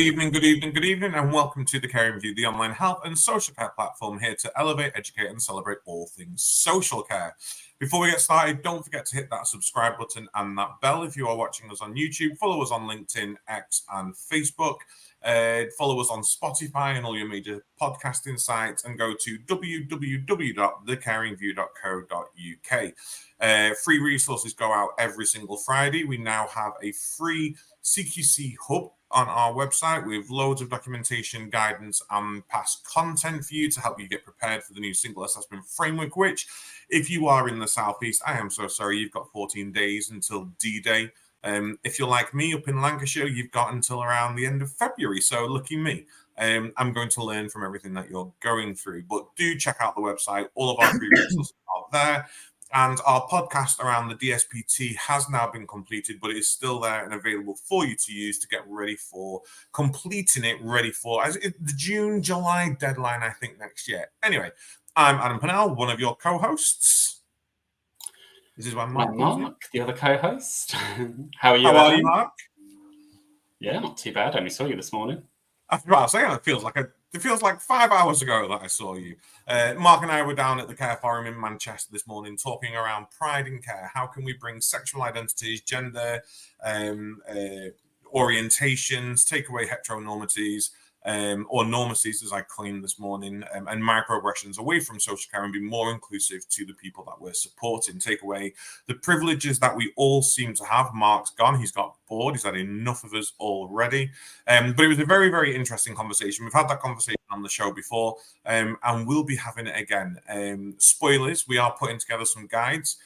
Good evening, and welcome to The Caring View, the online health and social care platform here to elevate, educate, and celebrate all things social care. Before we get started, don't forget to hit that subscribe button and that bell if you are watching us on YouTube. Follow us on LinkedIn, X, and Facebook. Follow us on Spotify and all your major podcasting sites, and go to www.thecaringview.co.uk. Free resources go out every single Friday. We now have a free CQC hub on our website with loads of documentation, guidance, and past content for you to help you get prepared for the new single assessment framework, which, if you are in the Southeast, I am so sorry, you've got 14 days until D-Day. If you're like me up in Lancashire, you've got until around the end of February, so lucky me. I'm going to learn from everything that you're going through, but do check out the website. All of our free resources are there. And our podcast around the DSPT has now been completed, but it is still there and available for you to use to get ready for completing it, ready for the June, July deadline, I think, next year. Anyway, I'm Adam Pennell, one of your co-hosts. This is when Mark, the other co-host. How are you, How Adam? are you, Mark? Yeah, not too bad. I only saw you this morning. I was saying, it feels like 5 hours ago that I saw you. Mark and I were down at the Care Forum in Manchester this morning talking around pride in care. How can we bring sexual identities, gender, orientations, take away heteronormities, or normacies, as I claimed this morning, and microaggressions away from social care and be more inclusive to the people that we're supporting. Take away the privileges that we all seem to have. Mark's gone. He's got bored. He's had enough of us already. But it was a very, very interesting conversation. We've had that conversation on the show before, and we'll be having it again. Spoilers, we are putting together some guides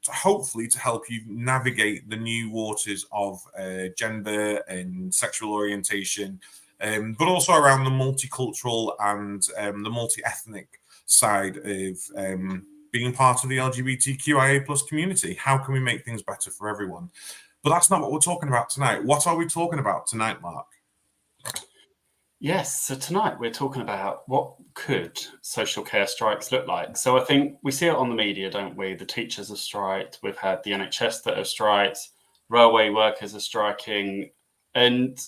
hopefully to help you navigate the new waters of gender and sexual orientation, but also around the multicultural and the multi-ethnic side of being part of the LGBTQIA plus community. How can we make things better for everyone? But that's not what we're talking about tonight. What are we talking about tonight, Mark? Yes, so tonight we're talking about what could social care strikes look like. So I think we see it on the media, don't we? The teachers have striked. We've had the NHS that have striked. Railway workers are striking. And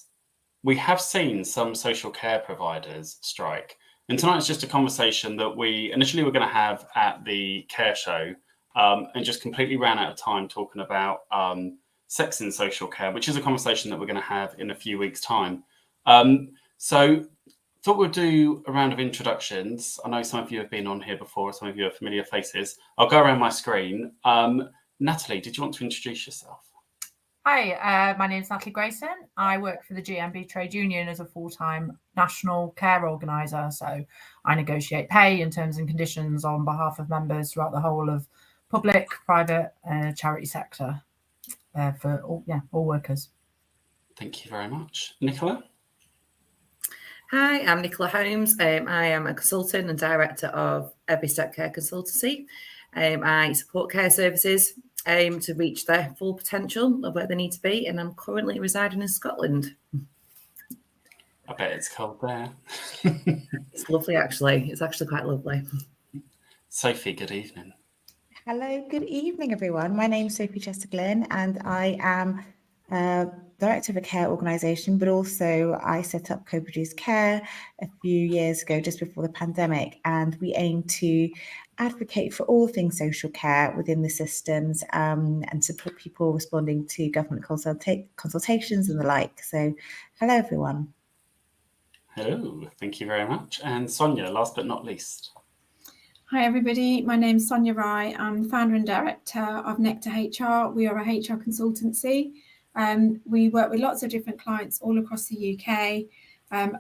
we have seen some social care providers strike. And tonight's just a conversation that we initially were going to have at the care show, and just completely ran out of time talking about sex in social care, which is a conversation that we're going to have in a few weeks' time. So thought we'd do a round of introductions. I know some of you have been on here before, some of you are familiar faces. I'll go around my screen. Natalie, did you want to introduce yourself? Hi, my name is Natalie Grayson. I work for the GMB Trade Union as a full-time national care organiser. So I negotiate pay and terms and conditions on behalf of members throughout the whole of public, private, charity sector for all workers. Thank you very much. Nicola? Hi, I'm Nicola Holmes. I am a consultant and director of Every Step Care Consultancy. I support care services to reach their full potential of where they need to be, and I'm currently residing in Scotland. I bet it's cold there. It's lovely, actually. It's actually quite lovely. Sophie, good evening. Hello, good evening, everyone. My name is Sophie Chester-Glynn, and I am director of a care organisation, but also I set up Co-Produce Care a few years ago, just before the pandemic, and we aim to advocate for all things social care within the systems and support people responding to government consultations and the like. So, hello, everyone. Hello, thank you very much. And Sonia, last but not least. Hi, everybody. My name's Sonia Rye. I'm the founder and director of Nectar HR. We are a HR consultancy. We work with lots of different clients all across the UK.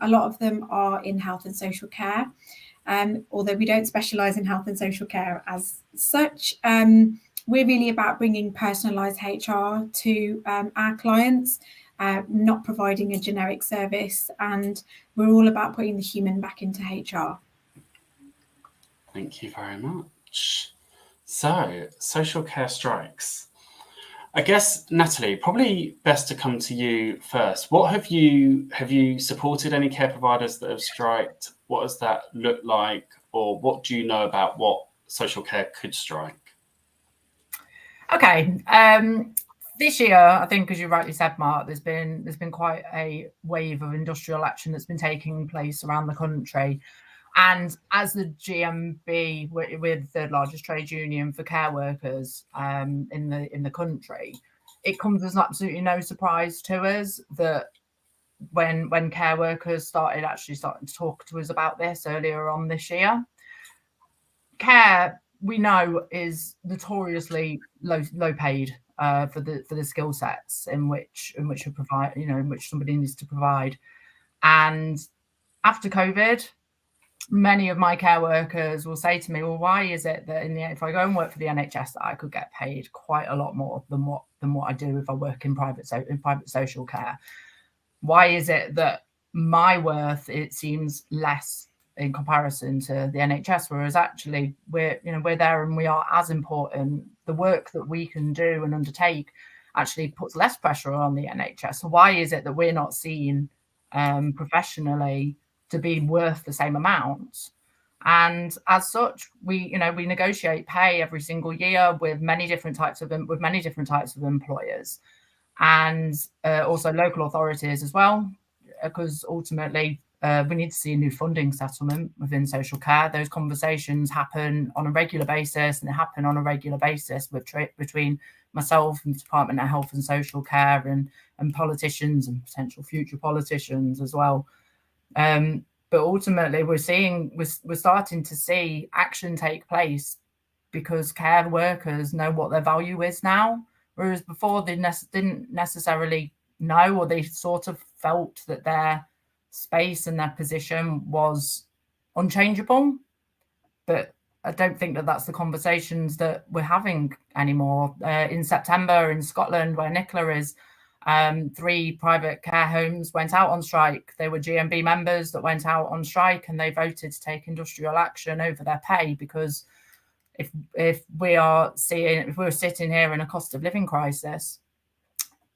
A lot of them are in health and social care, although we don't specialise in health and social care as such. We're really about bringing personalised HR to our clients, not providing a generic service, and we're all about putting the human back into HR. Thank you very much. So, social care strikes. I guess, Natalie, probably best to come to you first. What have you supported any care providers that have striked? What does that look like? Or what do you know about what social care could strike? Okay. This year, I think, as you rightly said, Mark, there's been quite a wave of industrial action that's been taking place around the country. And as the GMB, we're the third largest trade union for care workers in the country, it comes as absolutely no surprise to us that when care workers starting to talk to us about this earlier on this year, care, we know, is notoriously low paid for the skill sets in which you provide, in which somebody needs to provide. And after COVID, many of my care workers will say to me, well, why is it that if I go and work for the NHS, that I could get paid quite a lot more than what I do if I work in private social care? Why is it that my worth, it seems, less in comparison to the NHS, whereas actually we're there and we are as important? The work that we can do and undertake actually puts less pressure on the NHS. So why is it that we're not seen professionally to be worth the same amount? And as such, we negotiate pay every single year with many different types of employers, and also local authorities as well, because ultimately we need to see a new funding settlement within social care. Those conversations happen on a regular basis, and they happen on a regular basis between myself and the Department of Health and Social Care and politicians and potential future politicians as well. But ultimately, we're starting to see action take place because care workers know what their value is now, whereas before they didn't necessarily know, or they sort of felt that their space and their position was unchangeable. But I don't think that that's the conversations that we're having anymore. In September in Scotland, where Nicola is, 3 private care homes went out on strike. They were GMB members that went out on strike, and they voted to take industrial action over their pay, because if we're sitting here in a cost of living crisis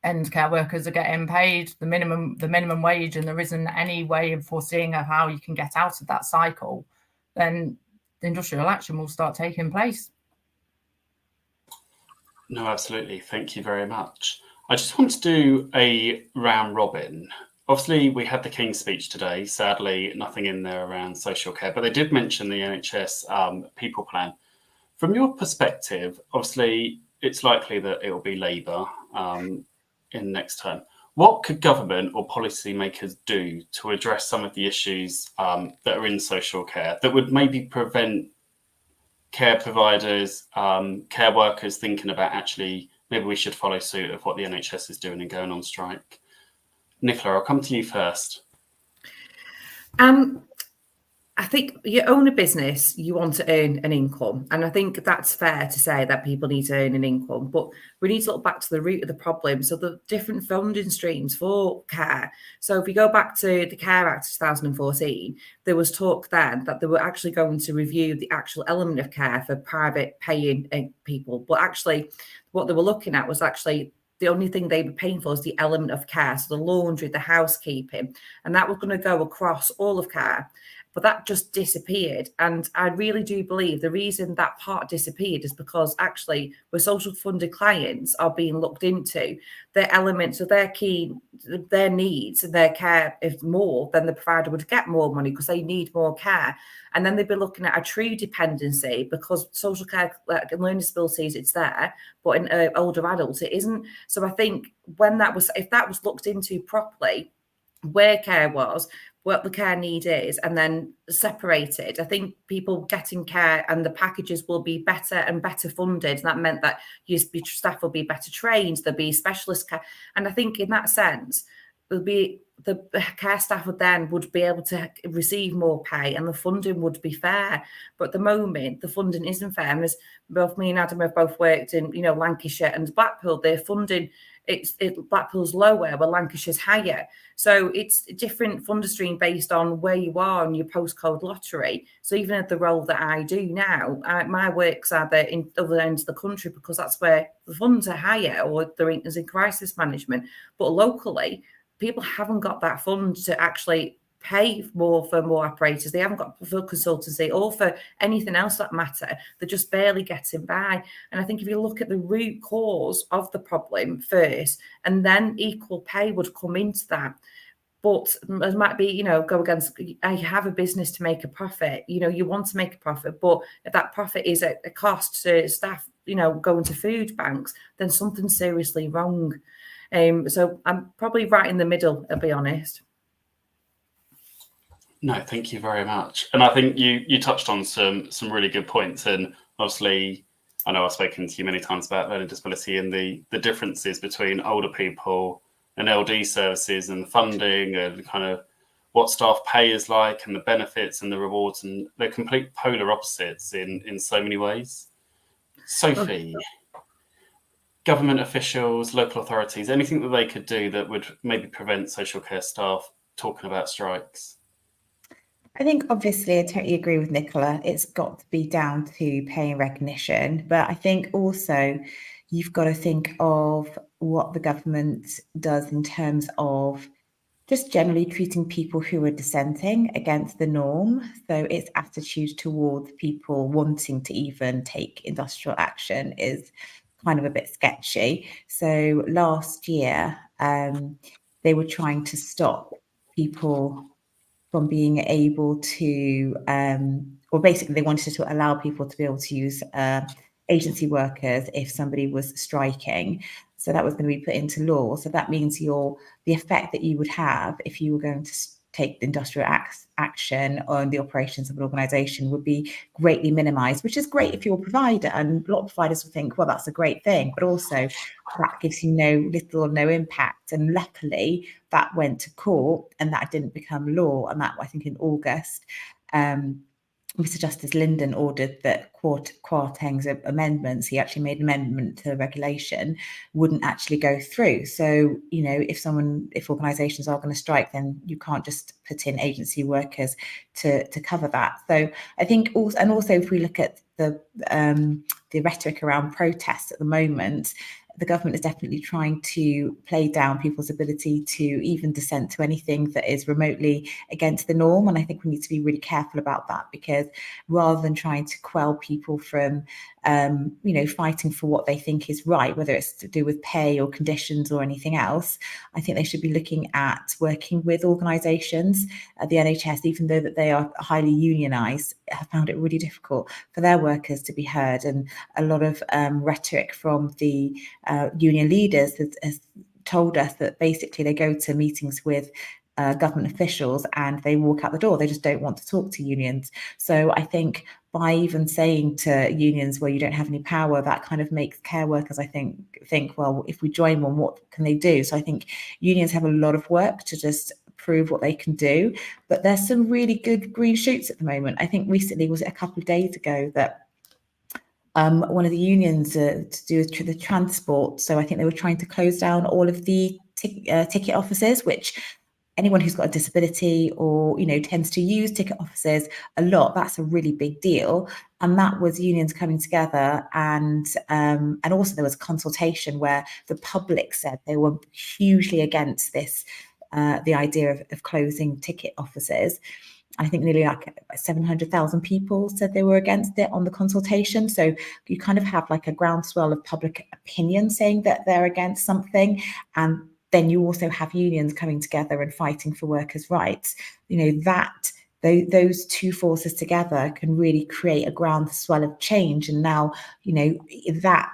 and care workers are getting paid the minimum wage, and there isn't any way of foreseeing of how you can get out of that cycle, then the industrial action will start taking place. No, absolutely. Thank you very much. I just want to do a round robin. Obviously, we had the King's speech today. Sadly, nothing in there around social care, but they did mention the NHS people plan. From your perspective, obviously, it's likely that it will be Labour in next term. What could government or policymakers do to address some of the issues that are in social care that would maybe prevent care providers, care workers thinking about actually maybe we should follow suit of what the NHS is doing and going on strike? Nicola, I'll come to you first. I think you own a business, you want to earn an income. And I think that's fair to say that people need to earn an income. But we need to look back to the root of the problem. So the different funding streams for care. So if we go back to the Care Act 2014, there was talk then that they were actually going to review the actual element of care for private paying people. But actually, what they were looking at was actually the only thing they were paying for is the element of care. So the laundry, the housekeeping, and that was going to go across all of care. But that just disappeared. And I really do believe the reason that part disappeared is because actually where social funded clients are being looked into, their elements of their needs and their care is more, then the provider would get more money because they need more care. And then they'd be looking at a true dependency, because social care, like in learning disabilities, it's there, but in older adults, it isn't. So I think if that was looked into properly, where care was, what the care need is, and then separated, I think people getting care and the packages will be better and better funded. And that meant that your staff will be better trained, there'll be specialist care. And I think in that sense, there'll be the care staff would be able to receive more pay and the funding would be fair. But at the moment, the funding isn't fair. And as both me and Adam have both worked in, Lancashire and Blackpool, their funding, Blackpool's lower, where Lancashire's higher. So it's a different funder stream based on where you are in your postcode lottery. So even at the role that I do now, my works are there in other ends of the country because that's where the funds are higher, or they're in crisis management. But locally, people haven't got that fund to actually pay more for more operators. They haven't got for consultancy or for anything else that matter. They're just barely getting by. And I think if you look at the root cause of the problem first, and then equal pay would come into that. But it might be, go against, I have a business to make a profit. You want to make a profit, but if that profit is at a cost to staff, going to food banks, then something's seriously wrong. So I'm probably right in the middle, I'll be honest. No, thank you very much. And I think you touched on some really good points. And obviously, I know I've spoken to you many times about learning disability and the differences between older people and LD services and funding and kind of what staff pay is like and the benefits and the rewards, and they're complete polar opposites in so many ways. Sophie, government officials, local authorities, anything that they could do that would maybe prevent social care staff talking about strikes? I think obviously I totally agree with Nicola. It's got to be down to pay and recognition. But I think also you've got to think of what the government does in terms of just generally treating people who are dissenting against the norm. So its attitude towards people wanting to even take industrial action is kind of a bit sketchy. So last year, they were trying to stop people from being able to, or basically they wanted to allow people to be able to use agency workers if somebody was striking. So that was going to be put into law. So that means the effect that you would have if you were going to take the industrial action on the operations of an organisation would be greatly minimised, which is great if you're a provider. And a lot of providers will think, well, that's a great thing, but also that gives you little or no impact. And luckily that went to court and that didn't become law. And that, I think in August, Mr. Justice Linden ordered that Kwarteng's amendments, he actually made an amendment to the regulation, wouldn't actually go through. So, if organisations are going to strike, then you can't just put in agency workers to cover that. So I think also if we look at the rhetoric around protests at the moment, the government is definitely trying to play down people's ability to even dissent to anything that is remotely against the norm. And I think we need to be really careful about that, because rather than trying to quell people from, fighting for what they think is right, whether it's to do with pay or conditions or anything else, I think they should be looking at working with organisations. The NHS, even though that they are highly unionised, have found it really difficult for their workers to be heard. And a lot of rhetoric from the union leaders has told us that basically they go to meetings with government officials and they walk out the door. They just don't want to talk to unions. So I think by even saying to unions, well, you don't have any power, that kind of makes care workers, I think, well, if we join one, what can they do? So I think unions have a lot of work to just prove what they can do. But there's some really good green shoots at the moment. I think recently, was it a couple of days ago, that one of the unions to do with the transport. So I think they were trying to close down all of the ticket offices, which anyone who's got a disability or, tends to use ticket offices a lot, that's a really big deal. And that was unions coming together. And also there was a consultation where the public said they were hugely against this, the idea of closing ticket offices. I think nearly like 700,000 people said they were against it on the consultation. So you kind of have like a groundswell of public opinion saying that they're against something. And then you also have unions coming together and fighting for workers' rights. Those two forces together can really create a groundswell of change. And now, that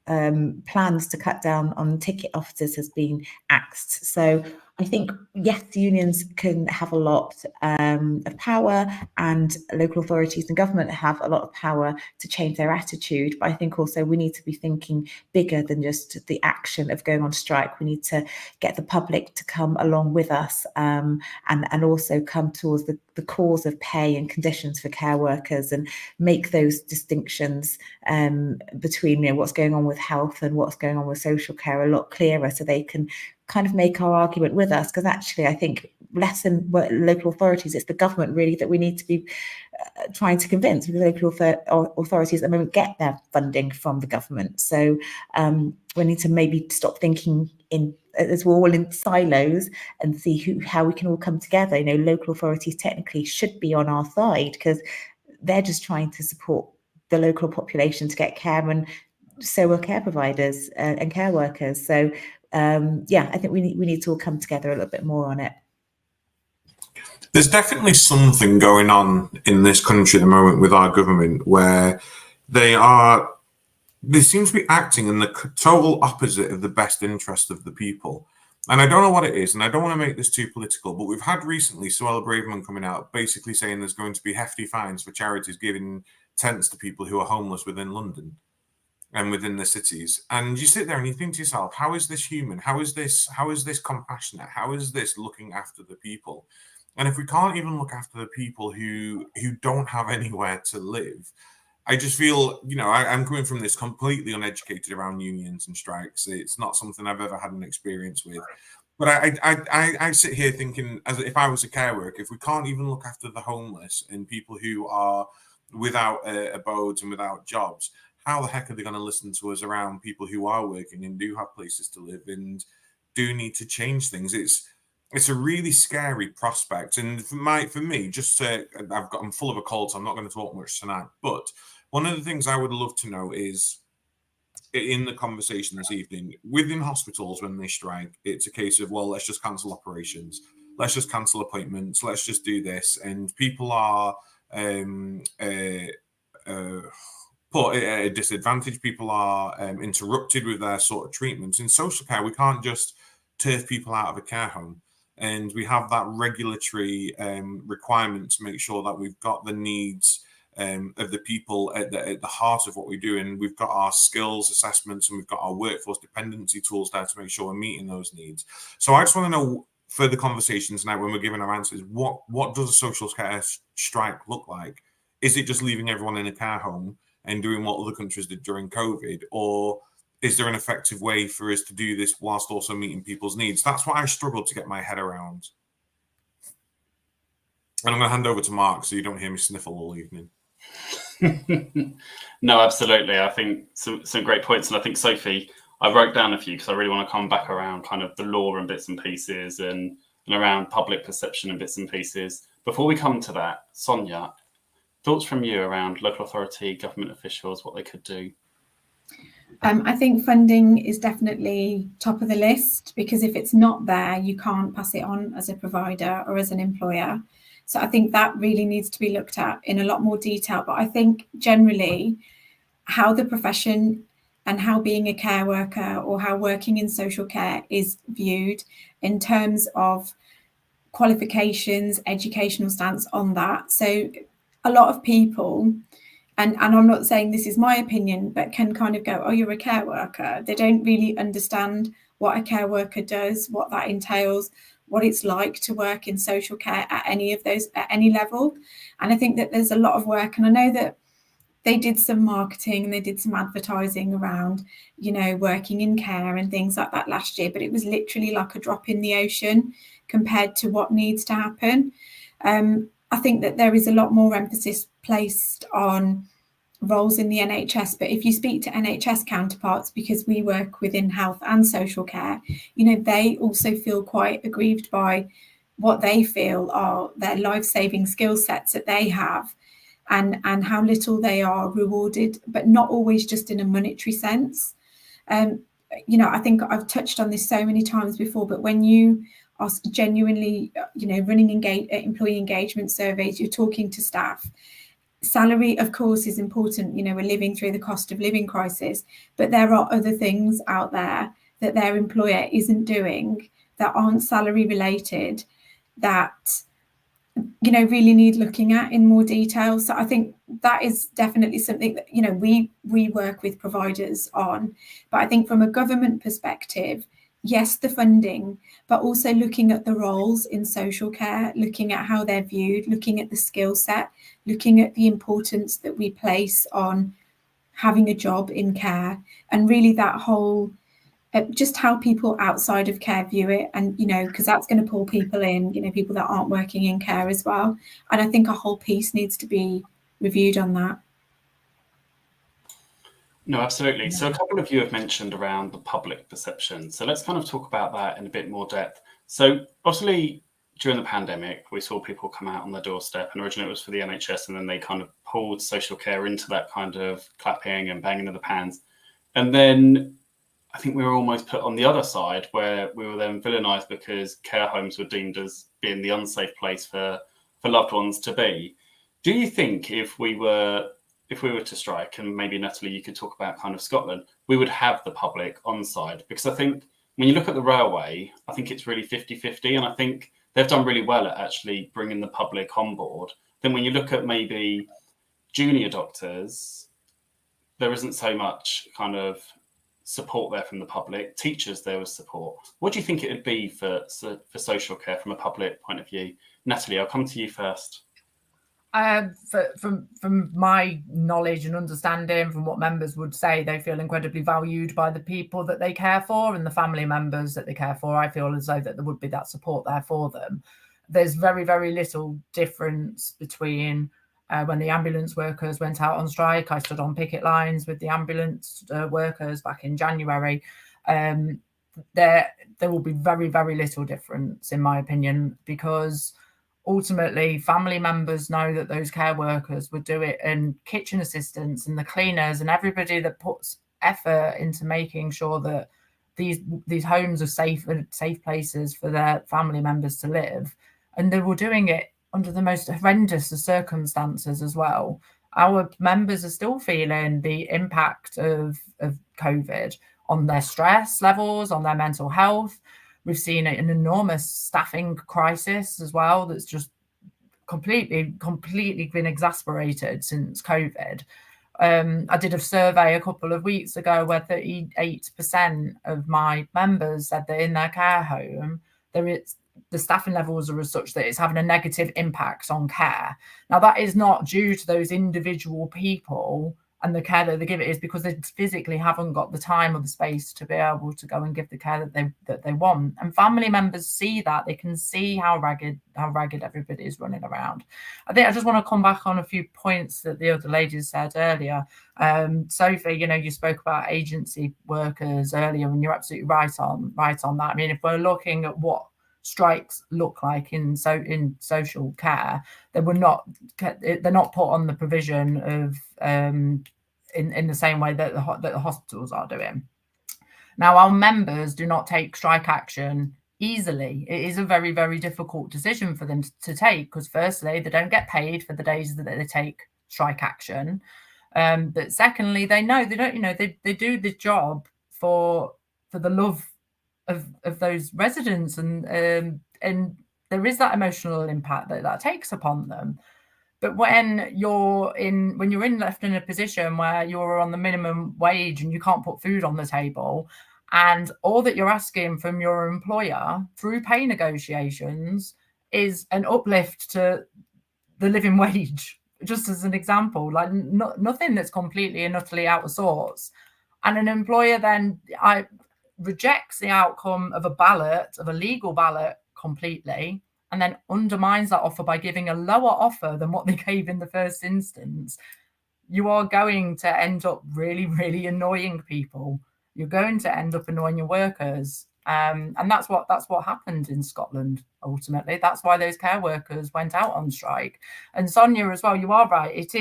plans to cut down on ticket offices has been axed. So I think, yes, unions can have a lot of power, and local authorities and government have a lot of power to change their attitude. But I think also we need to be thinking bigger than just the action of going on strike. We need to get the public to come along with us, and also come towards the cause of pay and conditions for care workers, and make those distinctions between what's going on with health and what's going on with social care a lot clearer, so they can kind of make our argument with us. Because actually I think less than local authorities, it's the government really that we need to be trying to convince, because local authorities at the moment get their funding from the government. So we need to maybe stop thinking in as we're all in silos, and see how we can all come together. You know, local authorities technically should be on our side because they're just trying to support the local population to get care, and so are care providers and care workers. So I think we need to all come together a little bit more on it. There's definitely something going on in this country at the moment with our government where they seem to be acting in the total opposite of the best interest of the people. And I don't know what it is, and I don't want to make this too political, but we've had recently Suella Braverman coming out basically saying there's going to be hefty fines for charities giving tents to people who are homeless within London and within the cities. And you sit there and you think to yourself, how is this human? How is this compassionate? How is this looking after the people? And if we can't even look after the people who don't have anywhere to live, I just feel, you know, I'm coming from this completely uneducated around unions and strikes. It's not something I've ever had an experience with. But I sit here thinking, as if I was a care worker, if we can't even look after the homeless and people who are without abodes and without jobs, how the heck are they going to listen to us around people who are working and do have places to live and do need to change things? It's a really scary prospect. And for me, I'm full of a cold, so I'm not going to talk much tonight. But one of the things I would love to know is, in the conversation this evening, within hospitals when they strike, it's a case of, well, let's just cancel operations, let's just cancel appointments, let's just do this. And people are put at a disadvantage. People are interrupted with their sort of treatments. In social care, we can't just turf people out of a care home. And we have that regulatory requirement to make sure that we've got the needs of the people at the heart of what we do. And we've got our skills assessments and we've got our workforce dependency tools there to make sure we're meeting those needs. So I just want to know, further conversations now when we're giving our answers, what does a social care strike look like? Is it just leaving everyone in a care home and doing what other countries did during COVID? Or is there an effective way for us to do this whilst also meeting people's needs? That's what I struggle to get my head around. And I'm going to hand over to Mark so you don't hear me sniffle all evening. No, absolutely. I think some great points. And I think, Sophie, I wrote down a few because I really want to come back around kind of the law and bits and pieces and around public perception and bits and pieces. Before we come to that, Sonia, thoughts from you around local authority, government officials, what they could do? I think funding is definitely top of the list, because if it's not there, you can't pass it on as a provider or as an employer. So I think that really needs to be looked at in a lot more detail. But I think generally how the profession and how being a care worker or how working in social care is viewed in terms of qualifications, educational stance on that. So a lot of people, and I'm not saying this is my opinion, but can kind of go, oh, you're a care worker. They don't really understand what a care worker does, what that entails, what it's like to work in social care at any level. And I think that there's a lot of work, and I know that they did some marketing and they did some advertising around, you know, working in care and things like that last year, but it was literally like a drop in the ocean compared to what needs to happen. I think that there is a lot more emphasis placed on roles in the NHS, but if you speak to NHS counterparts, because we work within health and social care, you know, they also feel quite aggrieved by what they feel are their life-saving skill sets that they have, and how little they are rewarded, but not always just in a monetary sense. You know, I think I've touched on this so many times before, but when you are genuinely, you know, running employee engagement surveys, you're talking to staff. Salary, of course, is important. You know, we're living through the cost of living crisis, but there are other things out there that their employer isn't doing that aren't salary related that, you know, really need looking at in more detail. So I think that is definitely something that, you know, we work with providers on. But I think from a government perspective, yes, the funding, but also looking at the roles in social care, looking at how they're viewed, looking at the skill set, looking at the importance that we place on having a job in care, and really that whole, just how people outside of care view it. And, you know, because that's going to pull people in, you know, people that aren't working in care as well. And I think a whole piece needs to be reviewed on that. No, absolutely. So a couple of you have mentioned around the public perception. So let's kind of talk about that in a bit more depth. So obviously during the pandemic, we saw people come out on their doorstep, and originally it was for the NHS, and then they kind of pulled social care into that kind of clapping and banging of the pans. And then I think we were almost put on the other side, where we were then villainised because care homes were deemed as being the unsafe place for loved ones to be. Do you think if we were to strike, and maybe Natalie, you could talk about kind of Scotland, we would have the public on side? Because I think when you look at the railway, I think it's really 50-50, and I think they've done really well at actually bringing the public on board. Then when you look at maybe junior doctors, there isn't so much kind of support there from the public. Teachers, there was support. What do you think it would be for social care from a public point of view? Natalie, I'll come to you first. From my knowledge and understanding, from what members would say, they feel incredibly valued by the people that they care for and the family members that they care for. I feel as though that there would be that support there for them. There's very, very little difference between when the ambulance workers went out on strike. I stood on picket lines with the ambulance workers back in January. There will be very, very little difference, in my opinion, because ultimately family members know that those care workers would do it, and kitchen assistants and the cleaners and everybody that puts effort into making sure that these homes are safe places for their family members to live. And they were doing it under the most horrendous of circumstances as well. Our members are still feeling the impact of COVID on their stress levels, on their mental health. We've seen an enormous staffing crisis as well that's just completely been exasperated since COVID. I did a survey a couple of weeks ago where 38% of my members said that in their care home, the staffing levels are as such that it's having a negative impact on care. Now, that is not due to those individual people and the care that they give. It is because they physically haven't got the time or the space to be able to go and give the care that they want. And family members see that. They can see how ragged everybody is running around. I think I just want to come back on a few points that the other ladies said earlier. Sophie, you spoke about agency workers earlier, and you're absolutely right on that. I mean, if we're looking at what strikes look like in social care, they're not put on the provision of in the same way that the hospitals are doing. Now, our members do not take strike action easily. It is a very, very difficult decision for them to take, because firstly, they don't get paid for the days that they take strike action, but secondly, they know they don't, they do the job for the love of those residents, and there is that emotional impact that takes upon them. But when you're left in a position where you're on the minimum wage and you can't put food on the table, and all that you're asking from your employer through pay negotiations is an uplift to the living wage, just as an example, like nothing that's completely and utterly out of sorts, and an employer then rejects the outcome of a legal ballot completely, and then undermines that offer by giving a lower offer than what they gave in the first instance, you are going to end up really, really annoying people. You're going to end up annoying your workers. And that's what happened in Scotland, ultimately. That's why those care workers went out on strike. And Sonia, as well, you are right. It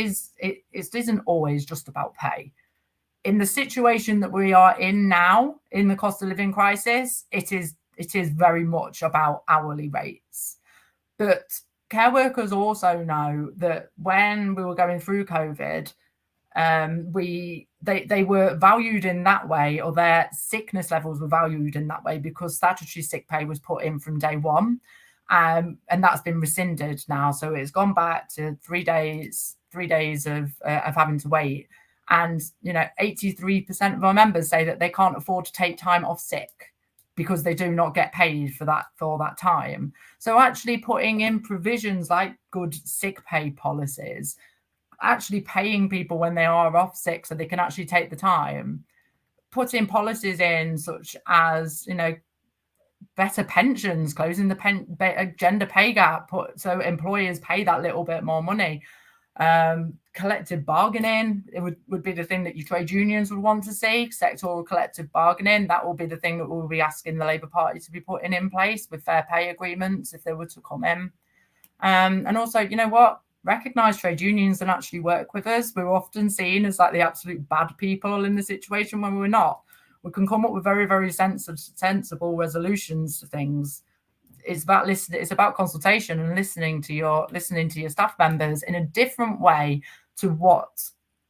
isn't always just about pay. In the situation that we are in now, in the cost of living crisis, it is very much about hourly rates. But care workers also know that when we were going through COVID, they were valued in that way, or their sickness levels were valued in that way, because statutory sick pay was put in from day one, and that's been rescinded now. So it's gone back to 3 days of having to wait. And 83% of our members say that they can't afford to take time off sick because they do not get paid for that time. So actually putting in provisions like good sick pay policies, actually paying people when they are off sick so they can actually take the time, putting policies in such as better pensions, closing the gender pay gap, so employers pay that little bit more money. Collective bargaining, it would be the thing that your trade unions would want to see. Sectoral collective bargaining, that will be the thing that we'll be asking the Labour Party to be putting in place with fair pay agreements if they were to come in. And also, you know what? Recognise trade unions and actually work with us. We're often seen as like the absolute bad people in the situation when we're not. We can come up with very, very sensible resolutions to things. It's about listening. It's about consultation and listening to your staff members in a different way to what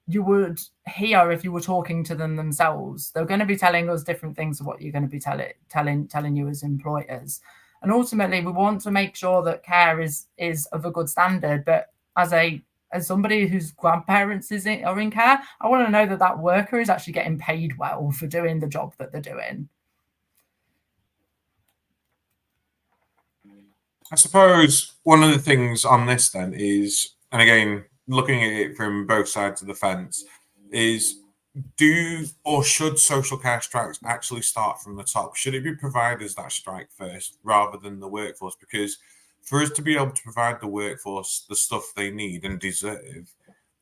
you would hear if you were talking to them themselves. They're going to be telling us different things to what you're going to be telling you as employers. And ultimately, we want to make sure that care is of a good standard. But as somebody whose grandparents are in care, I want to know that worker is actually getting paid well for doing the job that they're doing. I suppose one of the things on this then is, and again, looking at it from both sides of the fence, is do or should social care strikes actually start from the top? Should it be providers that strike first rather than the workforce? Because for us to be able to provide the workforce the stuff they need and deserve,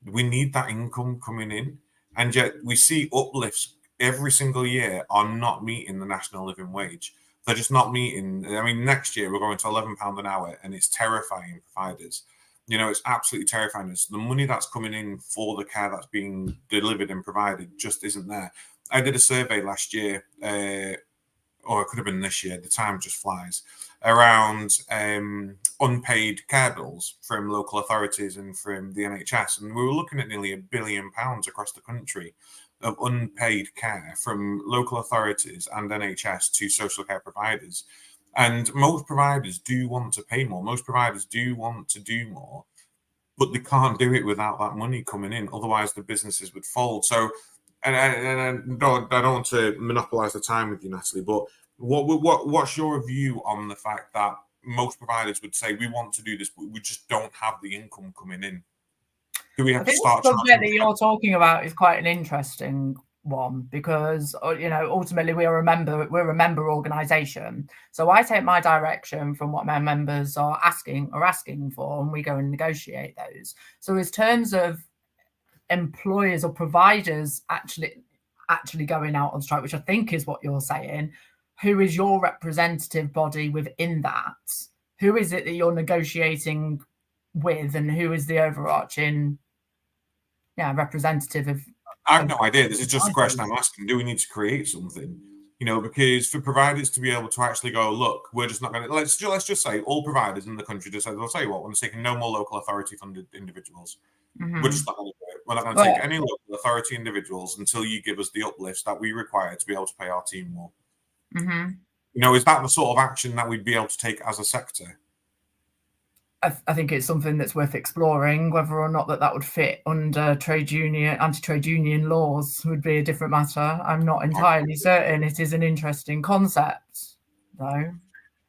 we need that income coming in. And yet we see uplifts every single year are not meeting the national living wage. They're just not meeting. I mean, next year we're going to £11 an hour, and it's terrifying providers. You know, it's absolutely terrifying. It's the money that's coming in for the care that's being delivered and provided just isn't there. I did a survey last year, or it could have been this year, the time just flies, around unpaid care bills from local authorities and from the NHS. And we were looking at nearly £1 billion across the country of unpaid care from local authorities and NHS to social care providers. And most providers do want to pay more. Most providers do want to do more, but they can't do it without that money coming in. Otherwise, the businesses would fold. So, and I don't want to monopolise the time with you, Natalie, but what's your view on the fact that most providers would say, we want to do this, but we just don't have the income coming in? Do we have to start? The subject that you're talking about is quite an interesting one, because ultimately we're a member organisation, so I take my direction from what my members are asking for, and we go and negotiate those. So in terms of employers or providers actually going out on strike, which I think is what you're saying, who is your representative body within that? Who is it that you're negotiating with, and who is the overarching representative of? I have no idea. This is just a question I'm asking. Do we need to create something? Because for providers to be able to actually go, look, we're just not going to, let's just say all providers in the country just say, I'll tell you what, we're taking no more local authority funded individuals. Mm-hmm. We're just not going to do it. We're not going to take any local authority individuals until you give us the uplifts that we require to be able to pay our team more. Mm-hmm. Is that the sort of action that we'd be able to take as a sector? I think it's something that's worth exploring. Whether or not that would fit under anti-trade union laws would be a different matter. I'm not entirely certain. It is an interesting concept, though.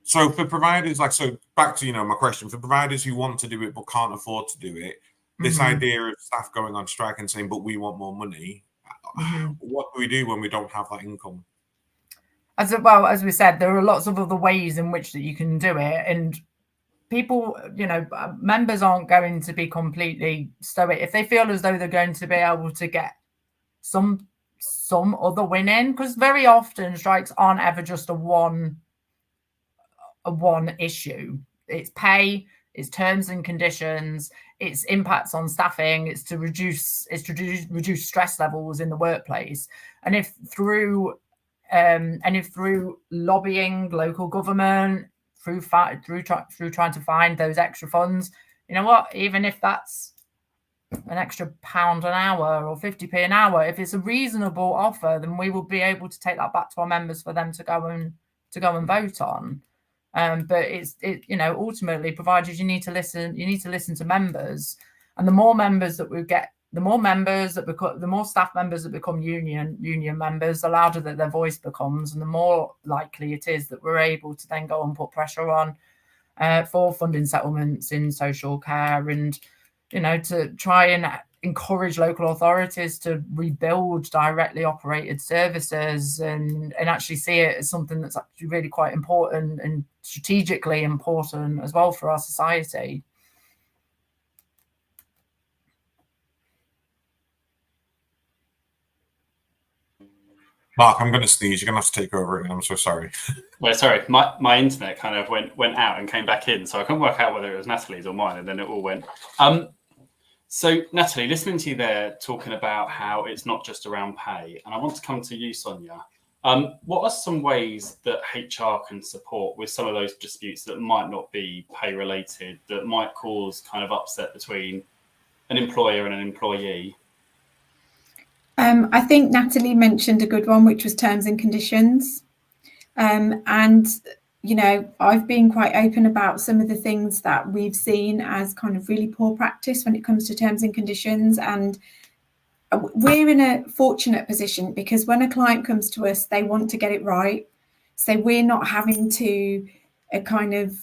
So for providers, back to my question, for providers who want to do it but can't afford to do it, this idea of staff going on strike and saying, but we want more money, what do we do when we don't have that income? As we said, there are lots of other ways in which that you can do it, and people, members aren't going to be completely stoic if they feel as though they're going to be able to get some other win in, because very often strikes aren't ever just a one issue. It's pay, it's terms and conditions, it's impacts on staffing, it's to reduce stress levels in the workplace. And if through lobbying local government, through trying to find those extra funds, even if that's an extra £1 an hour or 50p an hour, if it's a reasonable offer, then we will be able to take that back to our members for them to go and vote on. But ultimately, providers, you need to listen to members, and the more members that we get, the more staff members that become union members, the louder that their voice becomes, and the more likely it is that we're able to then go and put pressure on for funding settlements in social care, and to try and encourage local authorities to rebuild directly operated services and actually see it as something that's actually really quite important and strategically important as well for our society. Mark, I'm going to sneeze. You're going to have to take over again. I'm so sorry. Well, sorry, my internet kind of went out and came back in, so I couldn't work out whether it was Natalie's or mine, and then it all went. So Natalie, listening to you there talking about how it's not just around pay, and I want to come to you, Sonia. What are some ways that HR can support with some of those disputes that might not be pay related, that might cause kind of upset between an employer and an employee? I think Natalie mentioned a good one, which was terms and conditions. And, you know, I've been quite open about some of the things that we've seen as kind of really poor practice when it comes to terms and conditions. And we're in a fortunate position because when a client comes to us, they want to get it right. So we're not having to kind of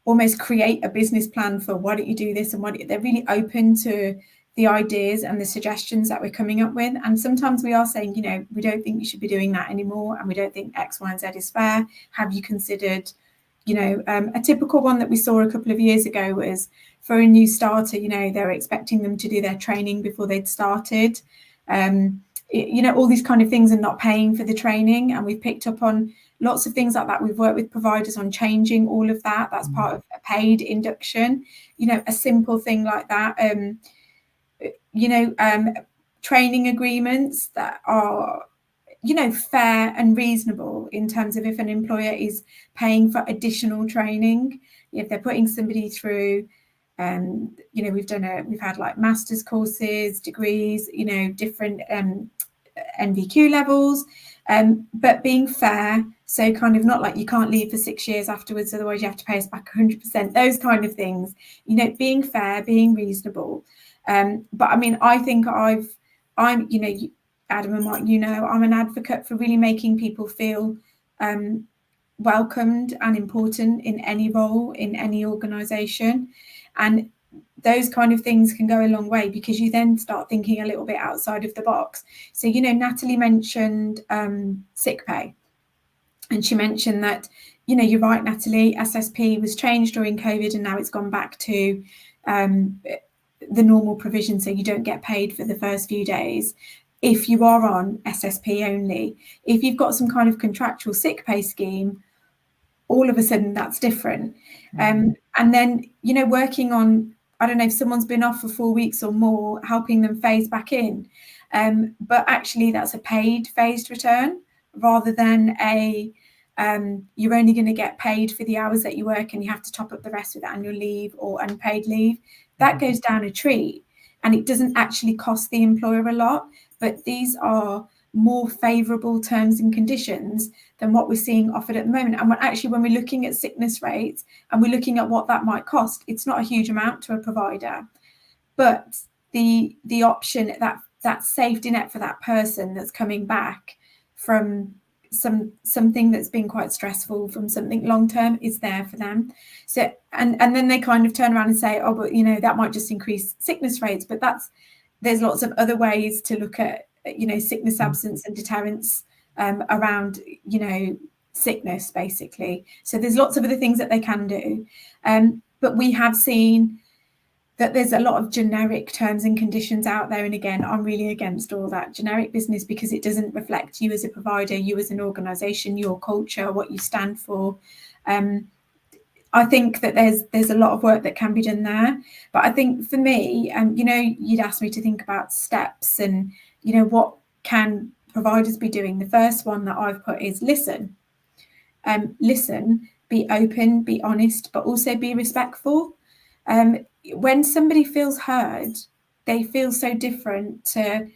almost create a business plan for why don't you do this and they're really open to the ideas and the suggestions that we're coming up with. And sometimes we are saying, you know, we don't think you should be doing that anymore. And we don't think X, Y, and Z is fair. Have you considered, you know, a typical one that we saw a couple of years ago was for a new starter, you know, they're expecting them to do their training before they'd started. You know, all these kind of things and not paying for the training. And we've picked up on lots of things like that. We've worked with providers on changing all of that. That's part of a paid induction, you know, a simple thing like that. You know, training agreements that are, you know, fair and reasonable in terms of if an employer is paying for additional training, if they're putting somebody through, you know, we've had like master's courses, degrees, you know, different NVQ levels, but being fair. So kind of not like you can't leave for 6 years afterwards, otherwise you have to pay us back 100%, those kind of things, you know, being fair, being reasonable. But I mean, I think I'm, you know, Adam and Mark, you know, I'm an advocate for really making people feel welcomed and important in any role, in any organisation. And those kind of things can go a long way because you then start thinking a little bit outside of the box. So, you know, Natalie mentioned sick pay. And she mentioned that, you know, you're right, Natalie, SSP was changed during COVID and now it's gone back to the normal provision, so you don't get paid for the first few days if you are on SSP only. If you've got some kind of contractual sick pay scheme, all of a sudden that's different. And then, you know, working on, I don't know, if someone's been off for 4 weeks or more, helping them phase back in. But actually that's a paid phased return rather than a you're only going to get paid for the hours that you work and you have to top up the rest with annual leave or unpaid leave. That goes down a treat and it doesn't actually cost the employer a lot, but these are more favourable terms and conditions than what we're seeing offered at the moment. And when we're looking at sickness rates and we're looking at what that might cost, it's not a huge amount to a provider, but the option, that safety net for that person that's coming back from something that's been quite stressful, from something long term, is there for them. So and then they kind of turn around and say, oh, but you know, that might just increase sickness rates, but there's lots of other ways to look at, you know, sickness absence and deterrence around, you know, sickness basically. So there's lots of other things that they can do, but we have seen that there's a lot of generic terms and conditions out there. And again, I'm really against all that generic business because it doesn't reflect you as a provider, you as an organisation, your culture, what you stand for. I think that there's a lot of work that can be done there. But I think for me, you know, you'd asked me to think about steps and, you know, what can providers be doing? The first one that I've put is listen. Listen, be open, be honest, but also be respectful. When somebody feels heard, they feel so different to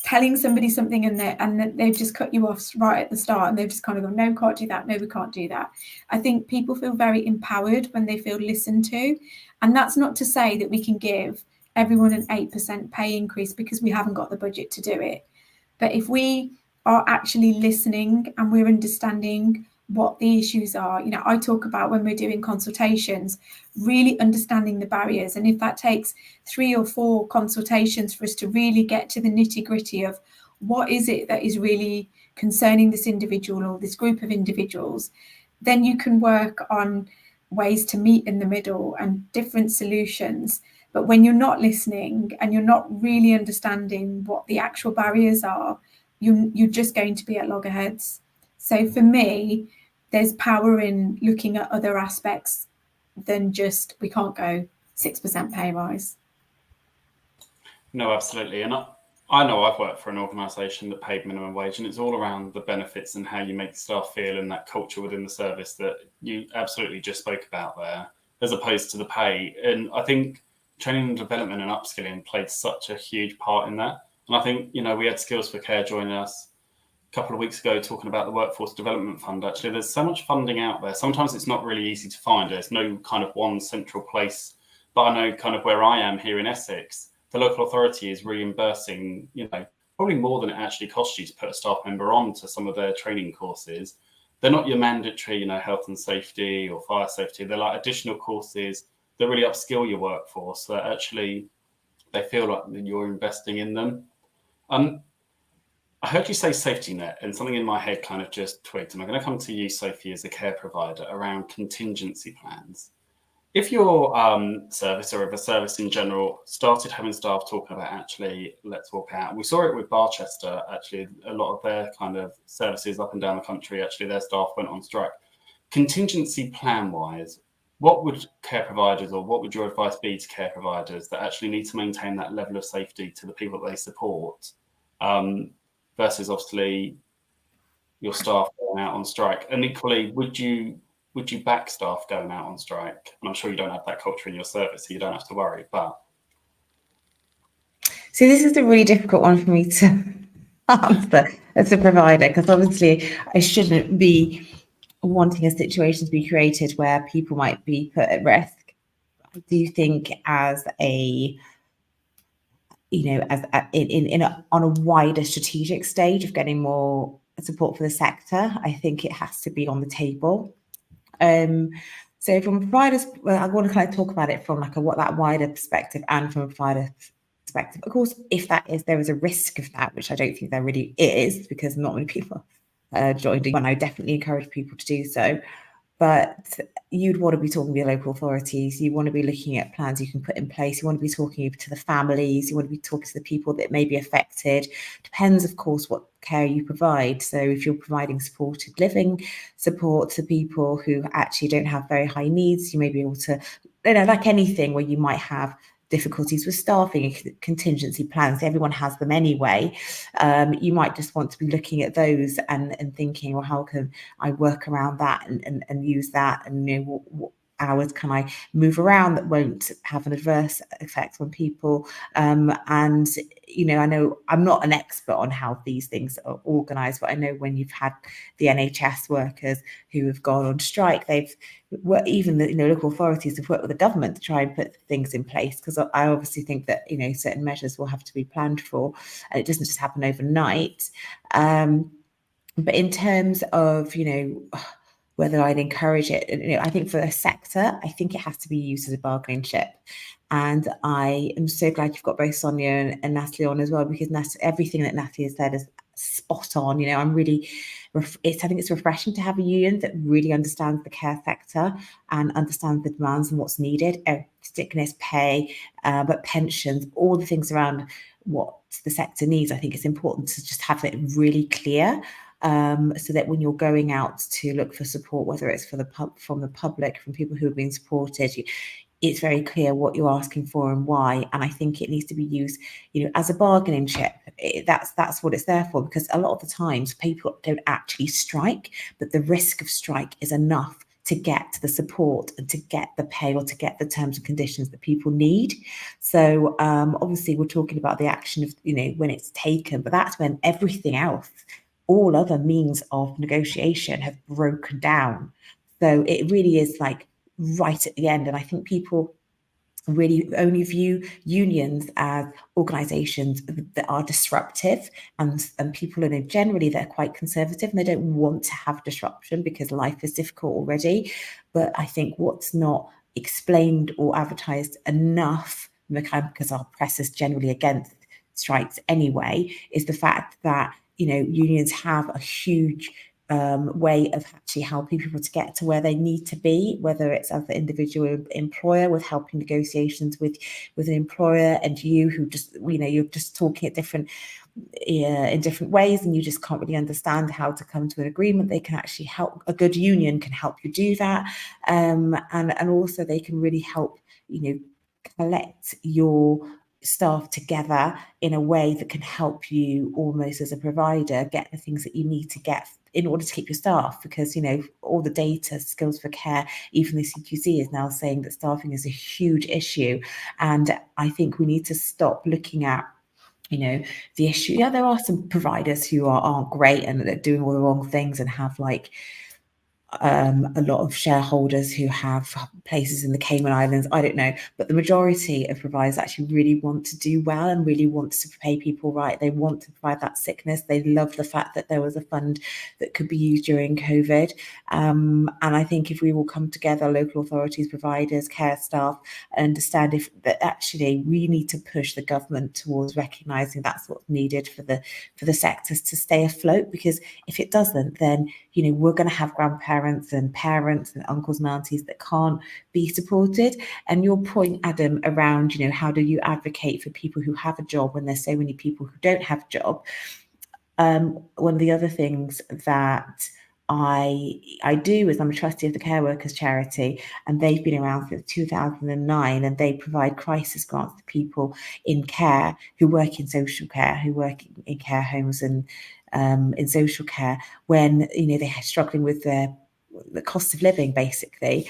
telling somebody something and they've just cut you off right at the start and they've just kind of gone, no, can't do that. No, we can't do that. I think people feel very empowered when they feel listened to. And that's not to say that we can give everyone an 8% pay increase because we haven't got the budget to do it. But if we are actually listening and we're understanding what the issues are, you know, I talk about when we're doing consultations, really understanding the barriers. And if that takes 3 or 4 consultations for us to really get to the nitty gritty of what is it that is really concerning this individual or this group of individuals, then you can work on ways to meet in the middle and different solutions. But when you're not listening and you're not really understanding what the actual barriers are, you're just going to be at loggerheads. So for me, there's power in looking at other aspects than just we can't go 6% pay rise. No, absolutely. And I know I've worked for an organisation that paid minimum wage, and it's all around the benefits and how you make staff feel and that culture within the service that you absolutely just spoke about there, as opposed to the pay. And I think training and development and upskilling played such a huge part in that. And I think, we had Skills for Care joining us a couple of weeks ago talking about the Workforce Development Fund. Actually, there's so much funding out there. Sometimes it's not really easy to find. There's no kind of one central place. But I know kind of where I am here in Essex, the local authority is reimbursing, probably more than it actually costs you to put a staff member on to some of their training courses. They're not your mandatory, health and safety or fire safety. They're like additional courses that really upskill your workforce, so that actually they feel like you're investing in them. I heard you say safety net, and something in my head kind of just twigged. And I'm going to come to you, Sophie, as a care provider around contingency plans. If your service, or if a service in general, started having staff talking about actually, let's walk out. We saw it with Barchester, actually, a lot of their kind of services up and down the country, actually, their staff went on strike. Contingency plan-wise, what would care providers, or what would your advice be to care providers that actually need to maintain that level of safety to the people that they support, versus obviously your staff going out on strike? And equally, would you back staff going out on strike? And I'm sure you don't have that culture in your service, so you don't have to worry. But see, this is a really difficult one for me to answer as a provider, because obviously I shouldn't be wanting a situation to be created where people might be put at risk. I do think as a on a wider strategic stage of getting more support for the sector, I think it has to be on the table. So from a provider's, I want to kind of talk about it from like that wider perspective, and from a provider perspective. Of course, if there is a risk of that, which I don't think there really is, because not many people joined, and I definitely encourage people to do so. But you'd want to be talking to your local authorities. You want to be looking at plans you can put in place. You want to be talking to the families. You want to be talking to the people that may be affected. Depends, of course, what care you provide. So if you're providing supported living support to people who actually don't have very high needs, you may be able to, like anything where you might have difficulties with staffing and contingency plans. Everyone has them anyway. You might just want to be looking at those and thinking, well, how can I work around that and use that? And what hours can I move around that won't have an adverse effect on people? And I know I'm not an expert on how these things are organised, but I know when you've had the NHS workers who have gone on strike, even the local authorities have worked with the government to try and put things in place, because I obviously think that certain measures will have to be planned for, and it doesn't just happen overnight. But in terms of whether I'd encourage it, I think for a sector, I think it has to be used as a bargaining chip. And I am so glad you've got both Sonia and Natalie on as well, because everything that Natalie has said is spot on. I think it's refreshing to have a union that really understands the care sector and understands the demands and what's needed. Sickness pay, but pensions, all the things around what the sector needs. I think it's important to just have it really clear. So that when you're going out to look for support, whether it's from the public, from people who have been supported, it's very clear what you're asking for and why. And I think it needs to be used, as a bargaining chip. That's what it's there for, because a lot of the times people don't actually strike, but the risk of strike is enough to get the support and to get the pay or to get the terms and conditions that people need. So obviously we're talking about the action of, when it's taken, but that's when everything else, all other means of negotiation, have broken down. So it really is like right at the end. And I think people really only view unions as organisations that are disruptive, and people generally they're quite conservative and they don't want to have disruption because life is difficult already. But I think what's not explained or advertised enough, because our press is generally against strikes anyway, is the fact that unions have a huge way of actually helping people to get to where they need to be, whether it's as the individual employer with helping negotiations with an employer, and you who just, you're just talking at different in different ways, and you just can't really understand how to come to an agreement. They can actually help. A good union can help you do that, and also they can really help, collect your staff together in a way that can help you almost as a provider get the things that you need to get in order to keep your staff, because all the data, Skills for Care, even the CQC is now saying that staffing is a huge issue. And I think we need to stop looking at the issue. Yeah, there are some providers who aren't great and they're doing all the wrong things and have a lot of shareholders who have places in the Cayman Islands. I don't know, but the majority of providers actually really want to do well and really want to pay people right. They want to provide that sickness. They love the fact that there was a fund that could be used during COVID. And I think if we all come together, local authorities, providers, care staff, understand that actually we need to push the government towards recognising that's what's needed for the sectors to stay afloat. Because if it doesn't, then we're going to have grandparents and parents and uncles and aunties that can't be supported. And your point, Adam, around how do you advocate for people who have a job when there's so many people who don't have a job? One of the other things that I do is I'm a trustee of the Care Workers Charity, and they've been around since 2009, and they provide crisis grants to people in care who work in social care, who work in care homes and in social care when they're struggling with the cost of living, basically.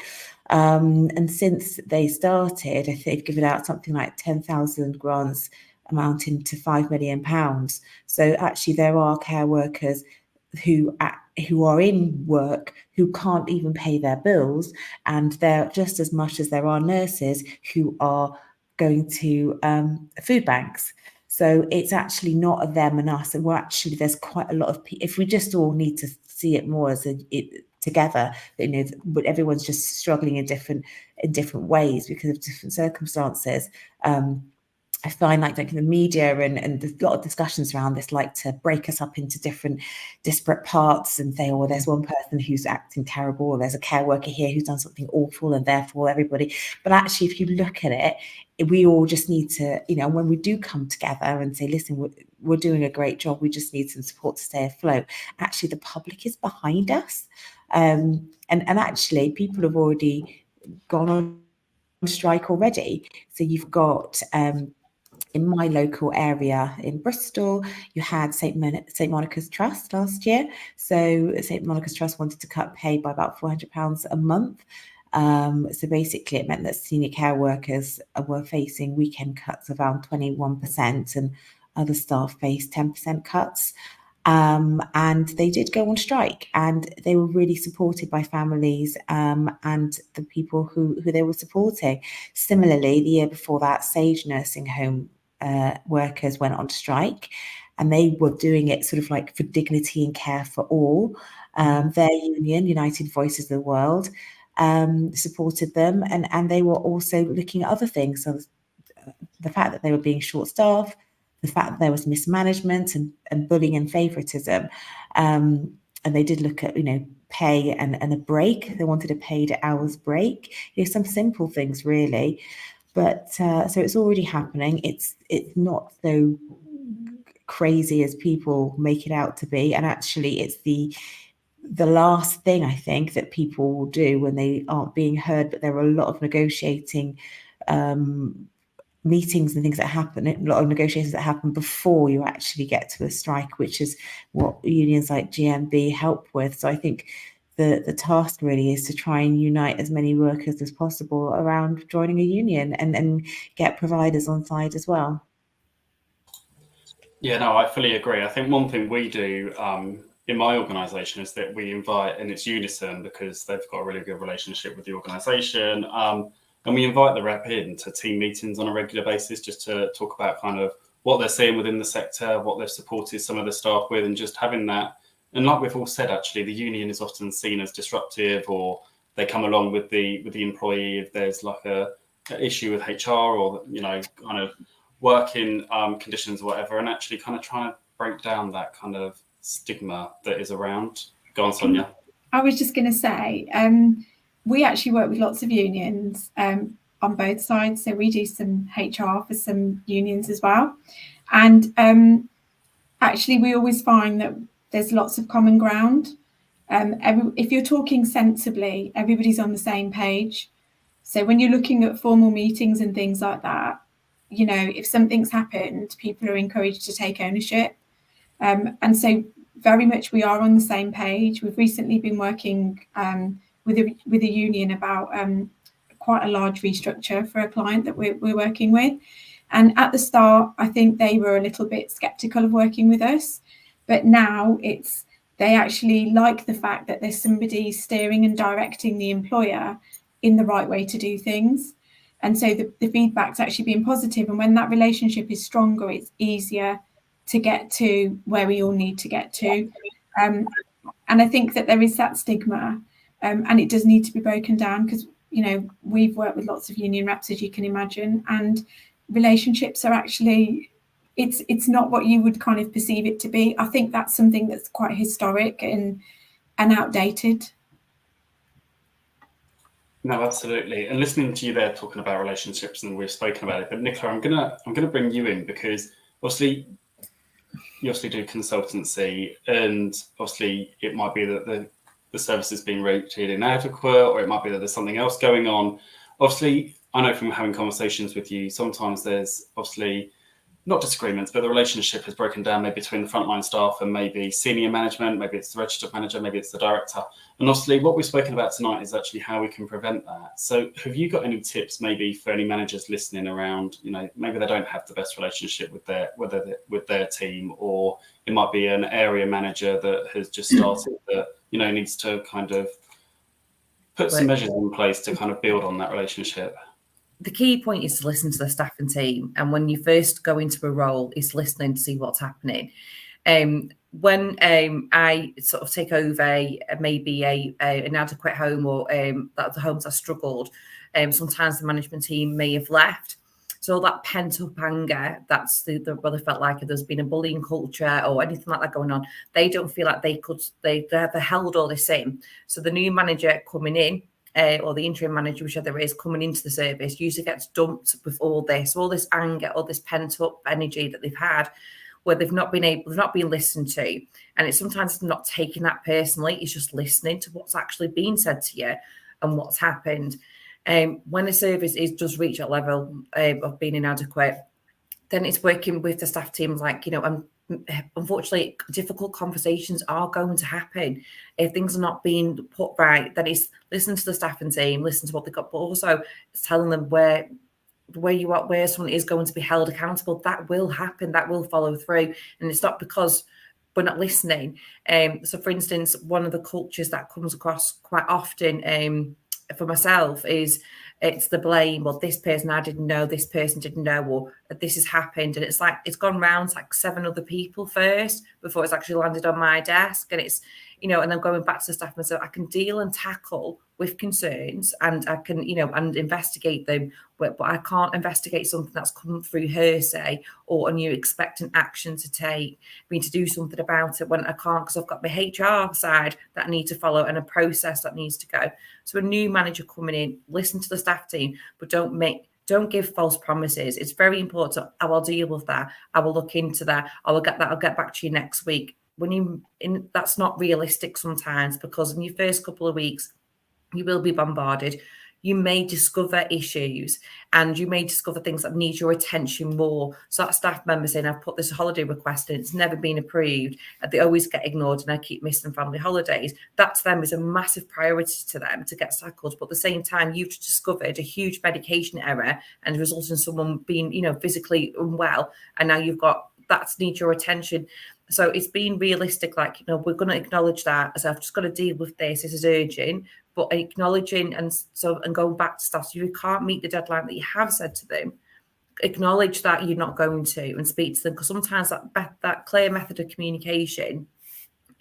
And since they started, I think they've given out something like 10,000 grants amounting to £5 million. So actually there are care workers who are in work who can't even pay their bills, and they're just as much as there are nurses who are going to food banks. So it's actually not a them and us, and there's quite a lot of people. If we just all need to see it more as together, but everyone's just struggling in different ways because of different circumstances. I find like the media and there's a lot of discussions around this like to break us up into different disparate parts and say, oh, there's one person who's acting terrible, or there's a care worker here who's done something awful, and therefore everybody. But actually, if you look at it, we all just need to, when we do come together and say, listen, we're doing a great job, we just need some support to stay afloat. Actually, the public is behind us. And actually, people have already gone on strike already. So you've got... in my local area in Bristol, you had St Monica's Trust last year. So St Monica's Trust wanted to cut pay by about £400 a month. So basically it meant that senior care workers were facing weekend cuts of around 21%, and other staff faced 10% cuts. And they did go on strike, and they were really supported by families and the people who they were supporting. Similarly, the year before that, Sage Nursing Home workers went on strike, and they were doing it sort of like for dignity and care for all. Their union, United Voices of the World, supported them, and they were also looking at other things. So the fact that they were being short-staffed, the fact that there was mismanagement and bullying and favoritism, and they did look at pay and a break. They wanted a paid hours break. Some simple things really, but so it's already happening. It's not so crazy as people make it out to be, and actually it's the last thing I think that people will do when they aren't being heard. But there are a lot of negotiating meetings and things that happen, a lot of negotiations that happen before you actually get to a strike, which is what unions like GMB help with. So I think the task really is to try and unite as many workers as possible around joining a union and get providers on side as well. Yeah, no, I fully agree. I think one thing we do in my organisation is that we invite, and it's Unison because they've got a really good relationship with the organisation, and we invite the rep in to team meetings on a regular basis just to talk about kind of what they're seeing within the sector, what they've supported some of the staff with, and just having that. And like we've all said, actually, the union is often seen as disruptive, or they come along with the employee if there's like an issue with HR or kind of working conditions or whatever, and actually kind of trying to break down that kind of stigma that is around. Go on, Sonia. I was just going to say, we actually work with lots of unions on both sides. So we do some HR for some unions as well. And actually we always find that there's lots of common ground. If you're talking sensibly, everybody's on the same page. So when you're looking at formal meetings and things like that, you know, if something's happened, people are encouraged to take ownership. And so very much we are on the same page. We've recently been working with a union about quite a large restructure for a client that we're working with. And at the start, I think they were a little bit skeptical of working with us. But now they actually like the fact that there's somebody steering and directing the employer in the right way to do things. And so the feedback's actually been positive. And when that relationship is stronger, it's easier to get to where we all need to get to. And I think that there is that stigma, and it does need to be broken down, because, you know, we've worked with lots of union reps, as you can imagine, and relationships are actually, it's not what you would kind of perceive it to be. I think that's something that's quite historic and outdated. No, absolutely. And listening to you there talking about relationships, and we've spoken about it, but Nicola, I'm gonna bring you in, because obviously you obviously do consultancy, and obviously it might be that the service is being rated inadequate, or it might be that there's something else going on. Obviously, I know from having conversations with you, sometimes there's obviously not disagreements, but the relationship has broken down maybe between the frontline staff and maybe senior management, maybe it's the registered manager, maybe it's the director. And obviously what we've spoken about tonight is actually how we can prevent that. So have you got any tips maybe for any managers listening around, you know, maybe they don't have the best relationship with their team, or it might be an area manager that has just started that, you know, needs to kind of put some measures in place to kind of build on that relationship? The key point is to listen to the staff and team. And when you first go into a role, is listening to see what's happening. When I sort of take over maybe an inadequate home, or that the homes have struggled, sometimes the management team may have left. So all that pent up anger, that's well, they felt like there's been a bullying culture or anything like that going on. They don't feel like they held all this in. So the new manager coming in, or the interim manager, whichever it is, coming into the service, usually gets dumped with all this anger, all this pent up energy that they've had, where they've not been listened to. And it's sometimes not taking that personally, it's just listening to what's actually being said to you and what's happened. When a service does reach a level of being inadequate, then it's working with the staff teams, like, you know, unfortunately, difficult conversations are going to happen. If things are not being put right, then it's listen to the staff and team, listen to what they've got, but also it's telling them where you are, where someone is going to be held accountable. That will happen, that will follow through. And it's not because we're not listening. So for instance, one of the cultures that comes across quite often for myself is it's the blame. Well, this person, I didn't know, this person didn't know, or this has happened. And it's like, it's gone round to like 7 other people first before it's actually landed on my desk. And it's, you know, and I'm going back to the staff and so I can deal and tackle with concerns, and I can, you know, and investigate them, but I can't investigate something that's come through hearsay, or and you expect an action to take me to do something about it when I can't, because I've got my HR side that I need to follow and a process that needs to go. So a new manager coming in, listen to the staff team, but don't give false promises. It's very important. I will deal with that. I will look into that. I'll get back to you next week. That's not realistic sometimes, because in your first couple of weeks, you will be bombarded. You may discover issues, and you may discover things that need your attention more. So that staff member saying, I've put this holiday request in, it's never been approved, and they always get ignored, and I keep missing family holidays. That to them is a massive priority to them to get tackled. But at the same time, you've discovered a huge medication error and results in someone being, you know, physically unwell, and now you've got that needs your attention. So it's being realistic, like, you know, we're going to acknowledge that as I've just got to deal with this. This is urgent, but acknowledging and going back to stuff. So you can't meet the deadline that you have said to them. Acknowledge that you're not going to, and speak to them, because sometimes that clear method of communication,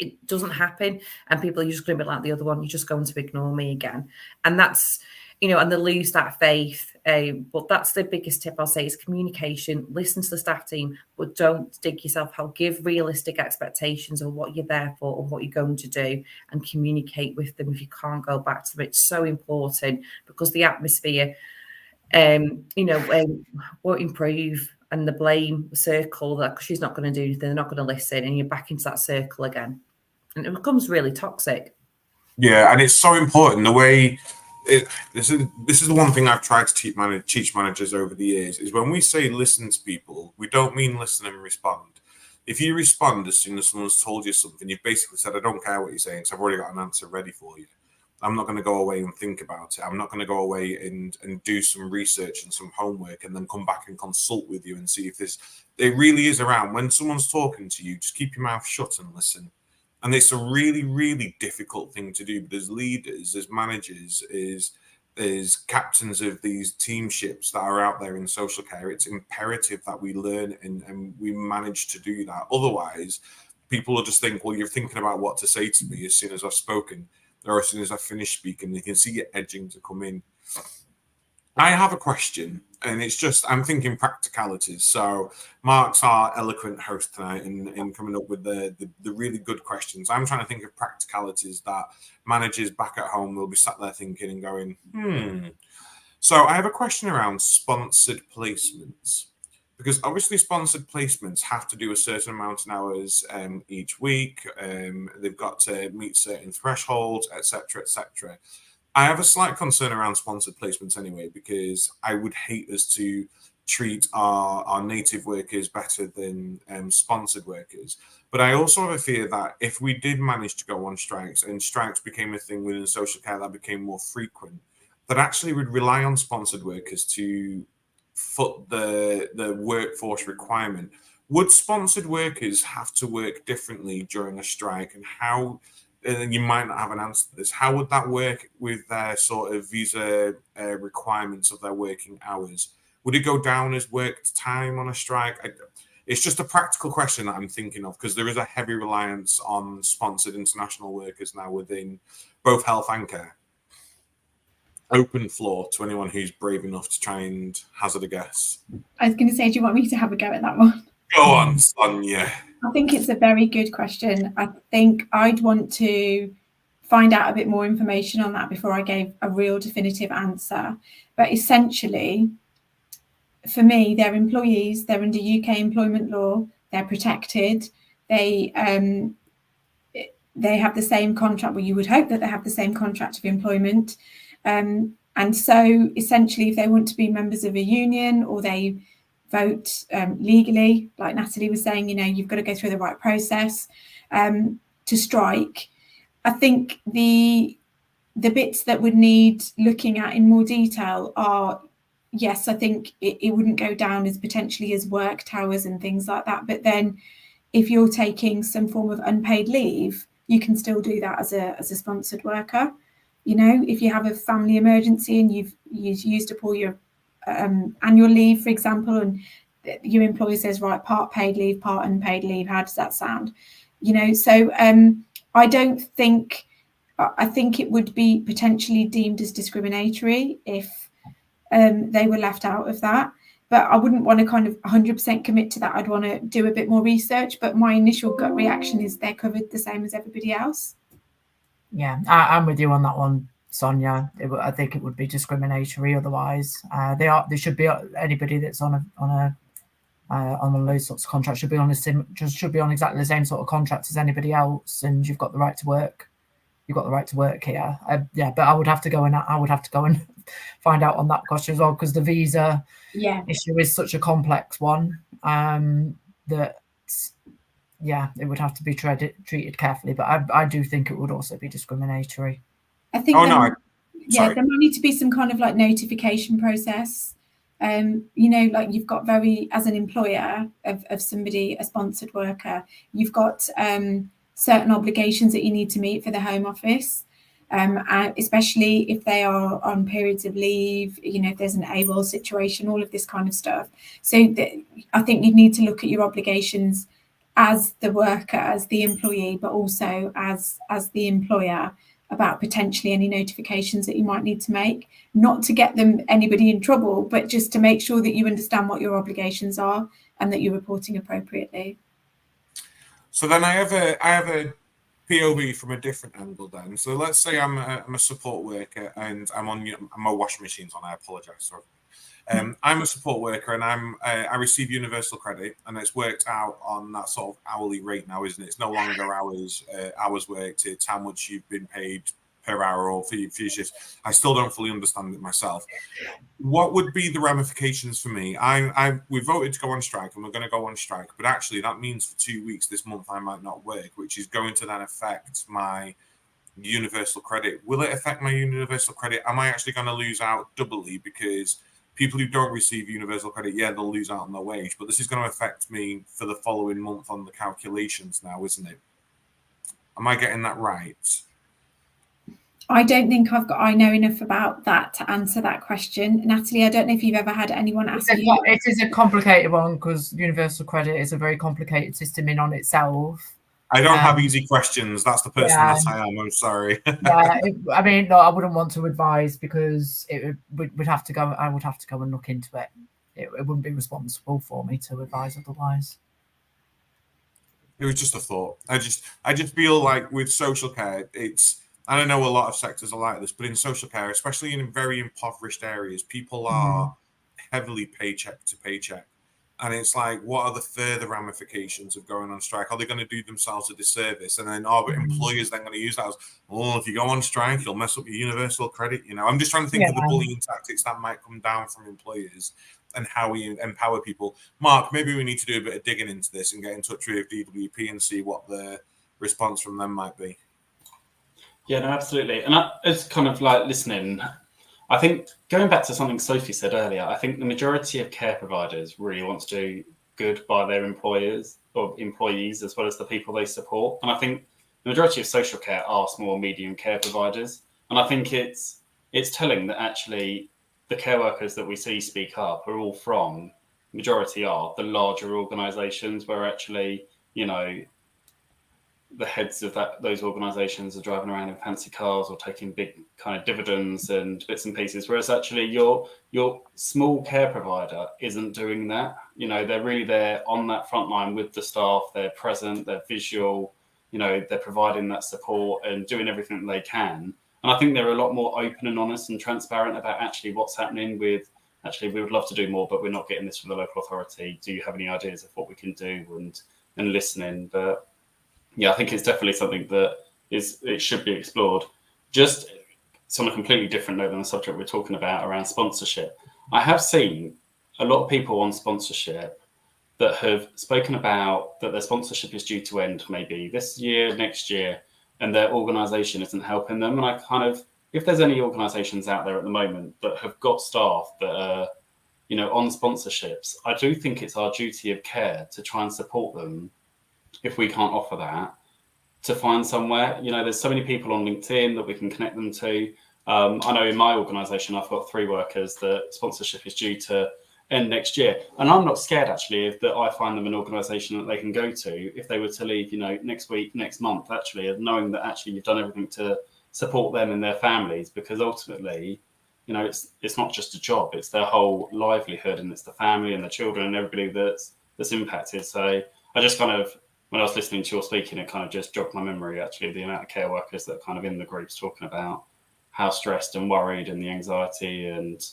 it doesn't happen, and people are just going to be like the other one. You're just going to ignore me again, and that's, you know, and they lose that faith. But that's the biggest tip I'll say is communication. Listen to the staff team, but don't dig yourself out. Give realistic expectations of what you're there for and what you're going to do, and communicate with them if you can't go back to them. It's so important, because the atmosphere, won't improve and the blame circle that she's not going to do anything, they're not going to listen, and you're back into that circle again. And it becomes really toxic. Yeah, and it's so important the way this is the one thing I've tried to teach managers over the years is when we say listen to people, we don't mean listen and respond. If you respond as soon as someone's told you something, you've basically said, I don't care what you're saying, because I've already got an answer ready for you. I'm not going to go away and think about it. I'm not going to go away and do some research and some homework and then come back and consult with you and see if it really is around. When someone's talking to you, just keep your mouth shut and listen. And it's a really, really difficult thing to do. But as leaders, as managers, as captains of these teamships that are out there in social care, it's imperative that we learn and we manage to do that. Otherwise, people will just think, well, you're thinking about what to say to me as soon as I've spoken or as soon as I finish speaking. You can see it edging to come in. I have a question, and it's just, I'm thinking practicalities. So Mark's our eloquent host tonight in coming up with the really good questions. I'm trying to think of practicalities that managers back at home will be sat there thinking and going, So I have a question around sponsored placements, because obviously sponsored placements have to do a certain amount of hours each week. They've got to meet certain thresholds, etc., etc. I have a slight concern around sponsored placements anyway, because I would hate us to treat our native workers better than sponsored workers. But I also have a fear that if we did manage to go on strikes and strikes became a thing within social care that became more frequent, that actually would rely on sponsored workers to foot the workforce requirement. Would sponsored workers have to work differently during a strike, and how? And you might not have an answer to this. How would that work with their sort of visa requirements of their working hours? Would it go down as worked time on a strike? It's just a practical question that I'm thinking of, because there is a heavy reliance on sponsored international workers now within both health and care. Open floor to anyone who's brave enough to try and hazard a guess. I was going to say, do you want me to have a go at that one? Go on, Sonia. I think it's a very good question. I think I'd want to find out a bit more information on that before I gave a real definitive answer. But essentially, for me, they're employees, they're under UK employment law, they're protected, they have the same contract, well, you would hope that they have the same contract of employment. And so essentially, if they want to be members of a union or they vote legally, like Natalie was saying, you've got to go through the right process to strike. I think the bits that would need looking at in more detail are, yes, I think it wouldn't go down as potentially as worked hours and things like that. But then if you're taking some form of unpaid leave, you can still do that as a sponsored worker. If you have a family emergency and you've used up all your annual leave, for example, and your employer says, right, part paid leave, part unpaid leave, how does that sound? So I think it would be potentially deemed as discriminatory if they were left out of that. But I wouldn't want to kind of 100% commit to that. I'd want to do a bit more research, but my initial gut reaction is they're covered the same as everybody else. Yeah, I'm with you on that one, Sonia. I think it would be discriminatory otherwise. They should be, anybody that's on those sorts of contracts should be on exactly the same sort of contract as anybody else, and you've got the right to work. You've got the right to work here. But I would have to go and find out on that question as well, because the visa issue is such a complex one that. Yeah, it would have to be treated carefully, but I do think it would also be discriminatory. I think there might need to be some kind of like notification process. Like you've got as an employer of somebody, a sponsored worker, you've got certain obligations that you need to meet for the Home Office, especially if they are on periods of leave, if there's an AWOL situation, all of this kind of stuff. So I think you'd need to look at your obligations as the worker, as the employee, but also as the employer, about potentially any notifications that you might need to make, not to get anybody in trouble, but just to make sure that you understand what your obligations are and that you're reporting appropriately. So then I have a POV from a different angle then. So let's say I'm a support worker and I'm on my washing machine's on. I apologise. Sorry. I'm a support worker, and I receive universal credit, and it's worked out on that sort of hourly rate now, isn't it? It's no longer hours worked. It's how much you've been paid per hour or for your shifts. I still don't fully understand it myself. What would be the ramifications for me? We voted to go on strike, and we're going to go on strike, but actually that means for 2 weeks this month I might not work, which is going to then affect my universal credit. Will it affect my universal credit? Am I actually going to lose out doubly? Because people who don't receive universal credit, yeah, they'll lose out on their wage, but this is going to affect me for the following month on the calculations now, isn't it? Am I getting that right? I don't think I know enough about that to answer that question. Natalie, I don't know if you've ever had anyone ask you. It is a complicated one because universal credit is a very complicated system in on itself. I don't have easy questions. That's the person that I am. I'm sorry. I mean, no, I wouldn't want to advise because we'd have to go. I would have to go and look into it. It wouldn't be responsible for me to advise otherwise. It was just a thought. I just feel like with social care, I know a lot of sectors are like this, but in social care, especially in very impoverished areas, people are heavily paycheck to paycheck. And it's like, what are the further ramifications of going on strike? Are they going to do themselves a disservice? And then are employers then going to use that as, if you go on strike, you'll mess up your universal credit? I'm just trying to think of the bullying tactics that might come down from employers and how we empower people. Mark, maybe we need to do a bit of digging into this and get in touch with DWP and see what the response from them might be. Yeah, no, absolutely. And it's kind of like listening. I think going back to something Sophie said earlier, I think the majority of care providers really want to do good by their employers or employees as well as the people they support. And I think the majority of social care are small and medium care providers. And I think it's telling that actually the care workers that we see speak up are all from, majority are, the larger organisations where actually, the heads of those organisations are driving around in fancy cars or taking big kind of dividends and bits and pieces, whereas actually your small care provider isn't doing that. They're really there on that front line with the staff. They're present, they're visual, they're providing that support and doing everything they can. And I think they're a lot more open and honest and transparent about actually what's happening with, actually, we would love to do more, but we're not getting this from the local authority. Do you have any ideas of what we can do? And listening. But yeah, I think it's definitely something that it should be explored. Just on a completely different note than the subject we're talking about around sponsorship. I have seen a lot of people on sponsorship that have spoken about that their sponsorship is due to end maybe this year, next year, and their organisation isn't helping them. And I kind of, if there's any organisations out there at the moment that have got staff that are, on sponsorships, I do think it's our duty of care to try and support them if we can't offer that, to find somewhere. There's so many people on LinkedIn that we can connect them to. I know in my organisation, I've got 3 workers that sponsorship is due to end next year. And I'm not scared, actually, that I find them an organisation that they can go to if they were to leave, next week, next month, actually, of knowing that actually you've done everything to support them and their families, because ultimately, it's not just a job, it's their whole livelihood, and it's the family and the children and everybody that's impacted. So I just kind of, when I was listening to your speaking, it kind of just jogged my memory, actually, the amount of care workers that are kind of in the groups talking about how stressed and worried and the anxiety and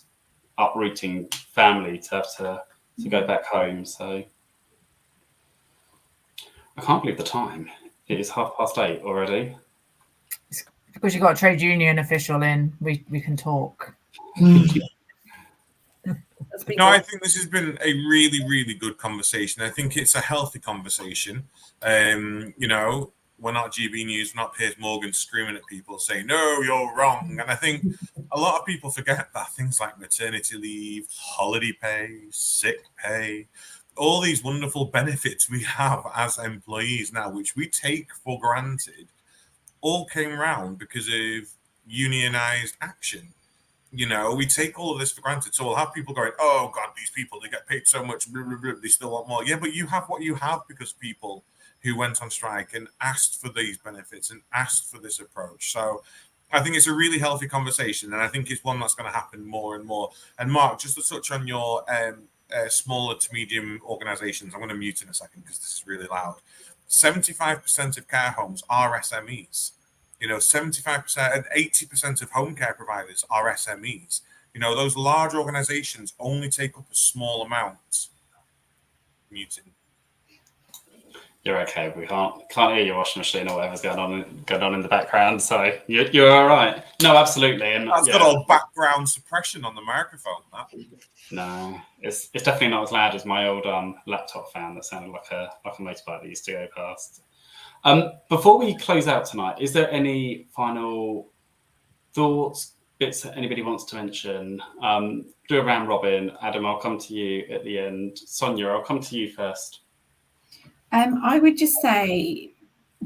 uprooting family to have to go back home. So I can't believe the time. It is 8:30 already. It's because you've got a trade union official in, we can talk. No, I think this has been a really, really good conversation. I think it's a healthy conversation. We're not GB News, we're not Piers Morgan screaming at people saying, no, you're wrong. And I think a lot of people forget that things like maternity leave, holiday pay, sick pay, all these wonderful benefits we have as employees now, which we take for granted, all came around because of unionized action. We take all of this for granted. So we'll have people going, oh, God, these people, they get paid so much, blah, blah, blah, they still want more. Yeah, but you have what you have because people who went on strike and asked for these benefits and asked for this approach. So I think it's a really healthy conversation, and I think it's one that's going to happen more and more. And Mark, just to touch on your smaller to medium organizations, I'm going to mute in a second because this is really loud. 75% of care homes are SMEs. 75% and 80% of home care providers are SMEs. You know, those large organizations only take up a small amount. Muting. You're okay. We can't hear your washing machine or whatever's going on in the background. So you're all right. No, absolutely. And that's got all background suppression on the microphone. That. No, it's definitely not as loud as my old laptop fan that sounded like a motorbike that used to go past. Before we close out tonight, is there any final thoughts, bits that anybody wants to mention? Do a round robin. Adam, I'll come to you at the end. Sonia, I'll come to you first. I would just say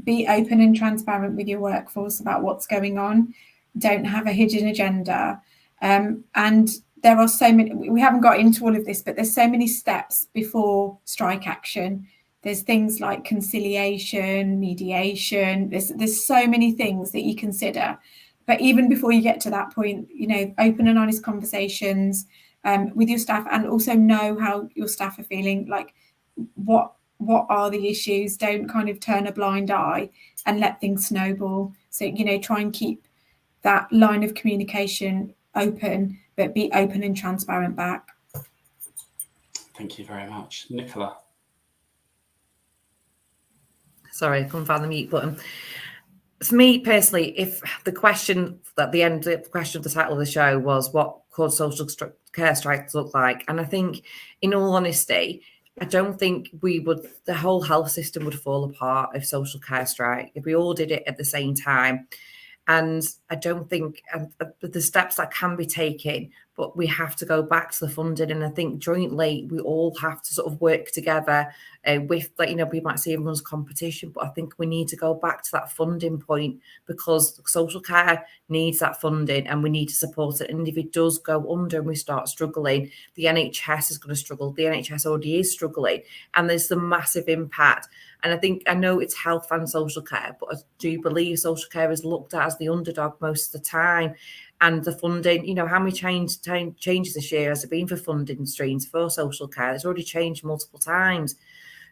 be open and transparent with your workforce about what's going on. Don't have a hidden agenda. And there are so many, we haven't got into all of this, but there's so many steps before strike action. There's things like conciliation, mediation. There's so many things that you consider. But even before you get to that point, you know, open and honest conversations with your staff, and also know how your staff are feeling. Like, what are the issues? Don't kind of turn a blind eye and let things snowball. So, you know, try and keep that line of communication open, but be open and transparent back. Thank you very much. Nicola. Sorry, I couldn't find the mute button. For me personally, if the question at the end, the question of the title of the show was, what could social care strikes look like? And I think, in all honesty, I don't think the whole health system would fall apart if social care strike, if we all did it at the same time. And I don't think the steps that can be taken, but we have to go back to the funding. And I think jointly, we all have to sort of work together with, like, you know, we might see everyone's competition, but I think we need to go back to that funding point, because social care needs that funding and we need to support it. And if it does go under and we start struggling, the NHS is going to struggle. The NHS already is struggling, and there's the massive impact. And I know it's health and social care, but I do believe social care is looked at as the underdog most of the time. And the funding, you know, how many changes this year has it been for funding streams for social care? It's already changed multiple times.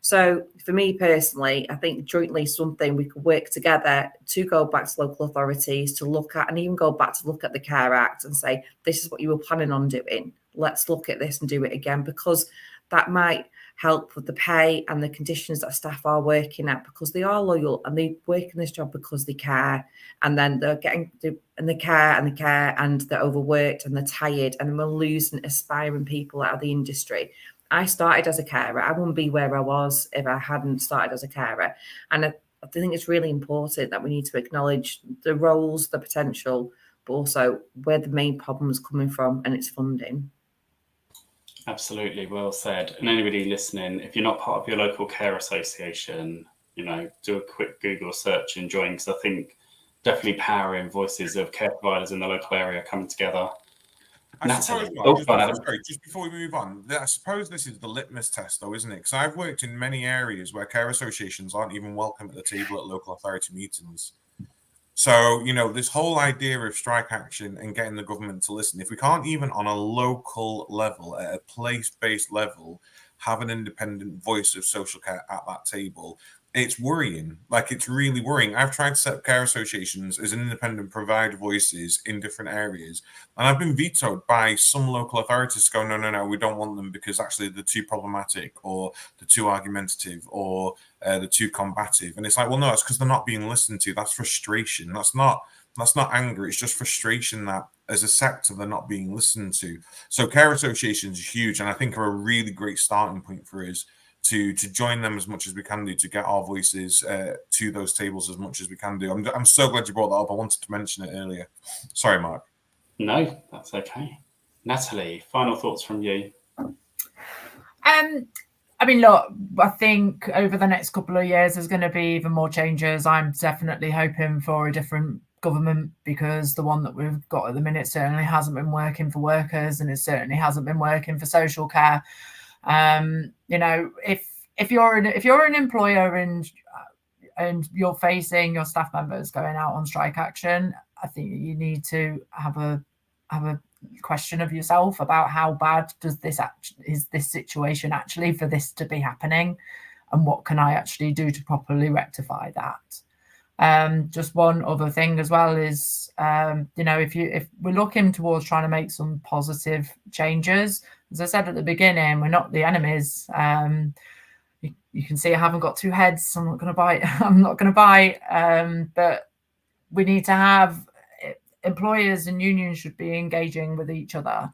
So for me personally, I think jointly something we could work together to go back to local authorities to look at, and even go back to look at the Care Act and say, this is what you were planning on doing. Let's look at this and do it again, because that might help with the pay and the conditions that staff are working at, because they are loyal and they work in this job because they care, and then they're getting and they care and they're overworked and they're tired, and we're losing aspiring people out of the industry. I started as a carer. I wouldn't be where I was if I hadn't started as a carer. And I think it's really important that we need to acknowledge the roles, the potential, but also where the main problem is coming from, and it's funding. Absolutely, well said. And anybody listening, if you're not part of your local care association, you know, do a quick Google search and join, because I think definitely powering voices of care providers in the local area coming together. Just before we move on, I suppose this is the litmus test, though, isn't it? Because I've worked in many areas where care associations aren't even welcome at the table at local authority meetings. So, you know, this whole idea of strike action and getting the government to listen, if we can't even on a local level, at a place-based level, have an independent voice of social care at that table, it's worrying. Like, it's really worrying. I've tried to set up care associations as an independent provider voices in different areas, and I've been vetoed by some local authorities to go, no, we don't want them because actually they're too problematic, or they're too argumentative, or they're too combative. And it's like, well, no, it's because they're not being listened to. That's frustration. That's not anger. It's just frustration that as a sector they're not being listened to. So care associations are huge, and I think are a really great starting point for us to join them as much as we can do, to get our voices to those tables as much as we can do. I'm so glad you brought that up. I wanted to mention it earlier. Sorry, Mark. No, that's okay. Natalie, final thoughts from you? I mean, look, I think over the next couple of years there's going to be even more changes. I'm definitely hoping for a different government, because the one that we've got at the minute certainly hasn't been working for workers, and it certainly hasn't been working for social care. You know, if you're an employer and you're facing your staff members going out on strike action, I think you need to have a question of yourself about how bad is this situation actually for this to be happening, and what can I actually do to properly rectify that. Just one other thing as well is, if we're looking towards trying to make some positive changes, as I said at the beginning, we're not the enemies. You can see I haven't got two heads. I'm not going to bite. I'm not going to bite. But we need to have employers and unions should be engaging with each other,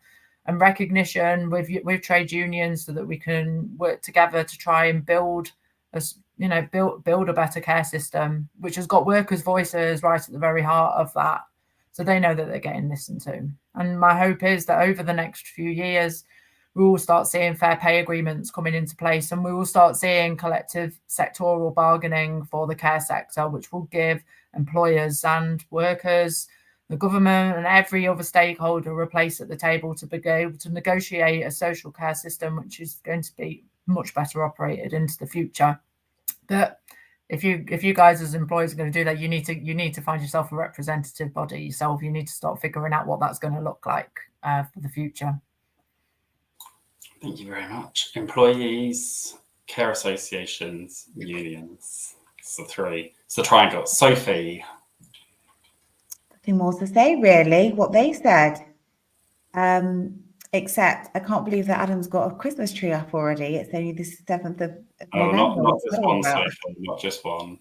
and recognition with trade unions, so that we can work together to try and build a better care system, which has got workers' voices right at the very heart of that, so they know that they're getting listened to. And my hope is that over the next few years, we will start seeing fair pay agreements coming into place, and we will start seeing collective sectoral bargaining for the care sector, which will give employers and workers, the government and every other stakeholder a place at the table to be able to negotiate a social care system which is going to be much better operated into the future. But if you guys as employers are going to do that, you need to find yourself a representative body yourself. You need to start figuring out what that's going to look like for the future. Thank you very much. Employees, care associations, unions. It's the three. It's the triangle. Sophie. Nothing more to say, really. What they said. Except I can't believe that Adam's got a Christmas tree up already. It's only the 7th of November. Not just one, Sophie. Not just one.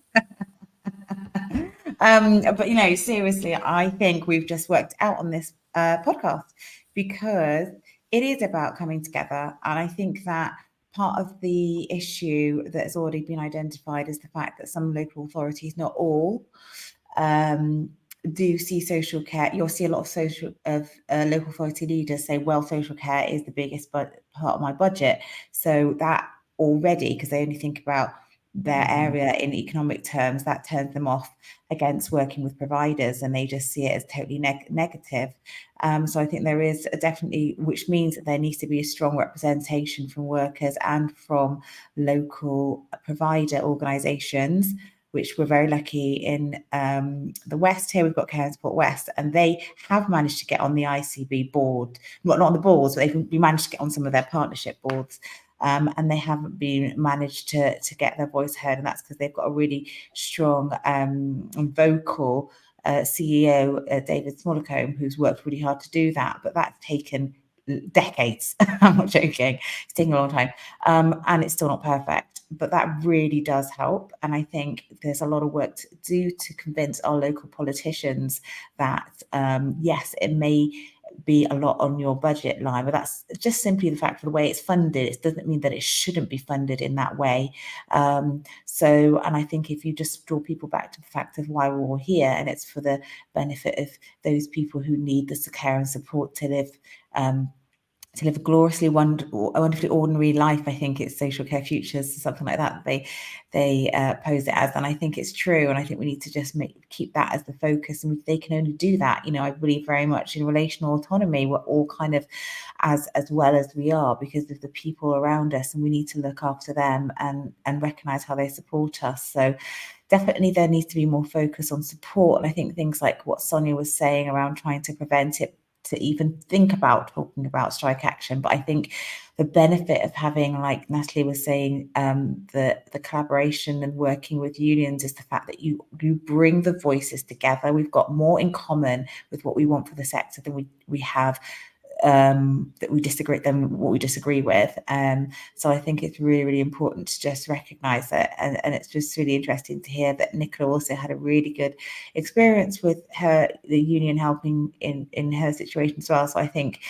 But seriously, I think we've just worked out on this podcast, because it is about coming together. And I think that part of the issue that has already been identified is the fact that some local authorities, not all, do see social care. You'll see a lot of local authority leaders say, well, social care is the biggest part of my budget. So that already, because they only think about their area in economic terms, that turns them off against working with providers, and they just see it as totally negative. So I think there is definitely, which means that there needs to be a strong representation from workers and from local provider organisations, which we're very lucky in the West here. We've got Care and Support West, and they have managed to get on the ICB board, not on the boards, but they've managed to get on some of their partnership boards. And they haven't been managed to get their voice heard, and that's because they've got a really strong and vocal CEO, David Smallacombe, who's worked really hard to do that. But that's taken decades. I'm not joking. It's taken a long time, and it's still not perfect. But that really does help. And I think there's a lot of work to do to convince our local politicians that, yes, it may be a lot on your budget line, but that's just simply the fact of the way it's funded. It doesn't mean that it shouldn't be funded in that way. And I think if you just draw people back to the fact of why we're all here, and it's for the benefit of those people who need the care and support to live a gloriously wonderfully ordinary life. I think it's Social Care Futures, something like that. They pose it as, and I think it's true. And I think we need to just keep that as the focus. And they can only do that. I believe very much in relational autonomy. We're all kind of as well as we are because of the people around us, and we need to look after them and recognise how they support us. So definitely there needs to be more focus on support. And I think things like what Sonia was saying around trying to prevent it, to even think about talking about strike action. But I think the benefit of having, like Natalie was saying, the collaboration and working with unions is the fact that you bring the voices together. We've got more in common with what we want for the sector than we have that we disagree with. So I think it's really, really important to just recognise it. And it's just really interesting to hear that Nicola also had a really good experience with the union helping in her situation as well. So I think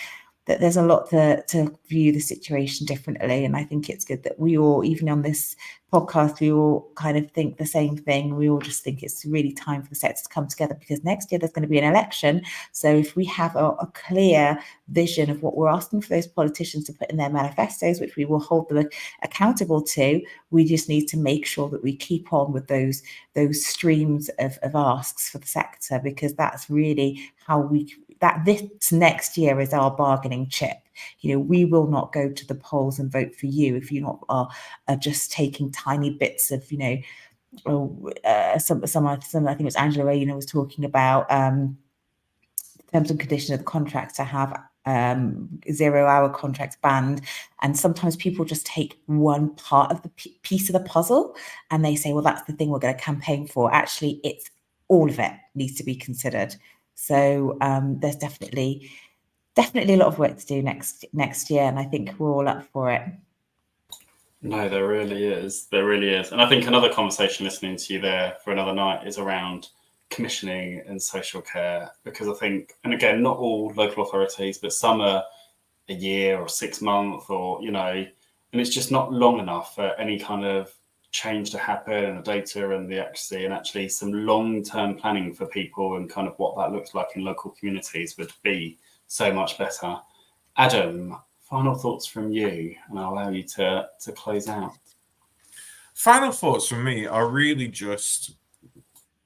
that there's a lot to view the situation differently. And I think it's good that we all, even on this podcast, we all kind of think the same thing. We all just think it's really time for the sector to come together, because next year there's going to be an election. So if we have a clear vision of what we're asking for those politicians to put in their manifestos, which we will hold them accountable to, we just need to make sure that we keep on with those streams of asks for the sector, because that's really how this next year is our bargaining chip. We will not go to the polls and vote for you if you not are just taking tiny bits of, some I think it was Angela Rayner was talking about terms and conditions of the contracts to have 0-hour contracts banned. And sometimes people just take one part of the piece of the puzzle and they say, well, that's the thing we're going to campaign for. Actually, it's all of it needs to be considered. So there's definitely a lot of work to do next year, and I think we're all up for it. No, there really is. There really is. And I think another conversation listening to you there for another night is around commissioning and social care, because I think, and again, not all local authorities, but some are a year or 6 months or, you know, and it's just not long enough for any kind of change to happen and the data and the accuracy, and actually some long-term planning for people and kind of what that looks like in local communities would be so much better. Adam, final thoughts from you, and I'll allow you to close out. Final thoughts from me are really just,